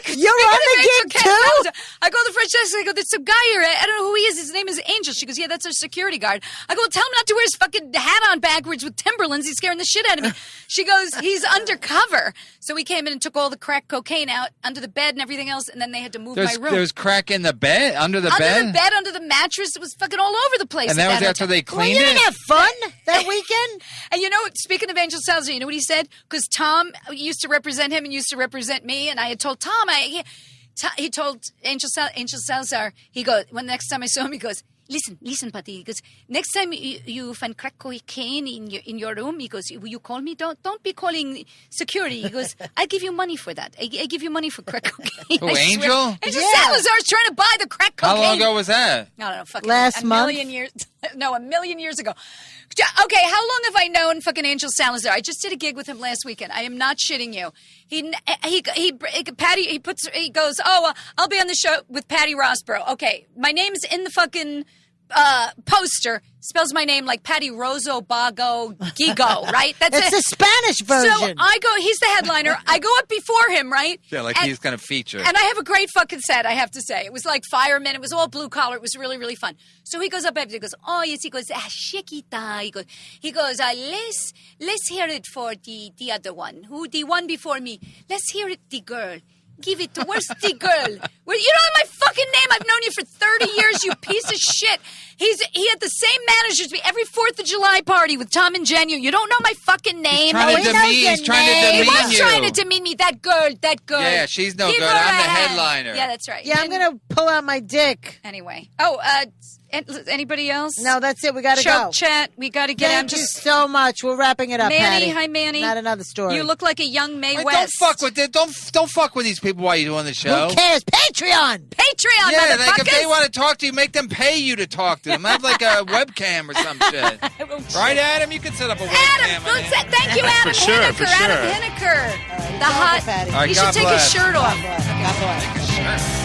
You're on the gig, too? I go to the French desk. I go, there's some guy here. I don't know who he is. His name is Angel. She goes, yeah, that's our security guard. I go, well, tell him not to wear his fucking hat on backwards with Timberlands. He's scaring the shit out of me. She goes, he's undercover. So we came in and took all the crack cocaine out under the bed and everything else, and then they had to move my room. There was crack in the bed, under the under bed. the bed, under the mattress. It was fucking all over the place. And at that was that after hotel. they Well, cleaned you didn't it. have fun that weekend? And you know, speaking of Angel Salazar, you know what he said? Because Tom used to represent him and used to represent me, and I had told Tom, he told Angel Salazar, he goes, when the next time I saw him, he goes, listen, Patty. He goes, next time you find crack cocaine in your room, he goes, will you call me? Don't be calling security. He goes, I give you money for that. I give you money for crack cocaine. Who, I swear. Angel? Angel Yeah. Salazar's trying to buy the crack cocaine. How long ago was that? I don't know, fucking Last a month? million years. No, a million years ago. Okay, how long have I known fucking Angel Salazar? I just did a gig with him last weekend. I am not shitting you. Patty, he goes, I'll be on the show with Patty Rossborough. Okay, my name's in the fucking poster. Spells my name like Patty Rosso Bago Gigo, right? That's It's it. the Spanish version. So I go, he's the headliner. I go up before him, right? Yeah, like And- he's going to feature. and I have a great fucking set, I have to say. It was like firemen. It was all blue collar. It was really, really fun. So he goes up after. He goes, oh, yes. He goes, Chiquita. He goes, let's hear it for the other one. The one before me. Let's hear it, the girl. Give it to where's the girl? Well, you don't have my fucking name. I've known you for 30 years, you piece of shit. He had the same manager as me every 4th of July party with Tom and Jen. You don't know my fucking name. He's trying to He demean was you. trying to demean me. That girl. Yeah, she's no Give good. her I'm a the hand. headliner. Yeah, that's right. Yeah, I'm going to pull out my dick. Anyway. Anybody else? No, that's it. We got to Choke go. chat. We got to get Thank you so much. We're wrapping it up, Manny, Patty. hi, Manny. Not another story. You look like a young Mae Wait, West. don't fuck with these people while you're doing the show. Who cares? Patreon. Patreon, Yeah, like if motherfuckers. they want to talk to you, make them pay you to talk to them. Have like a webcam or some shit. Right, Adam? You can set up a webcam. Adam, thank you, Adam sure, Hineker. for sure. Adam Hineker. The All right, hot. Patty. All right, He God should take his bless. shirt off. God bless. Sure.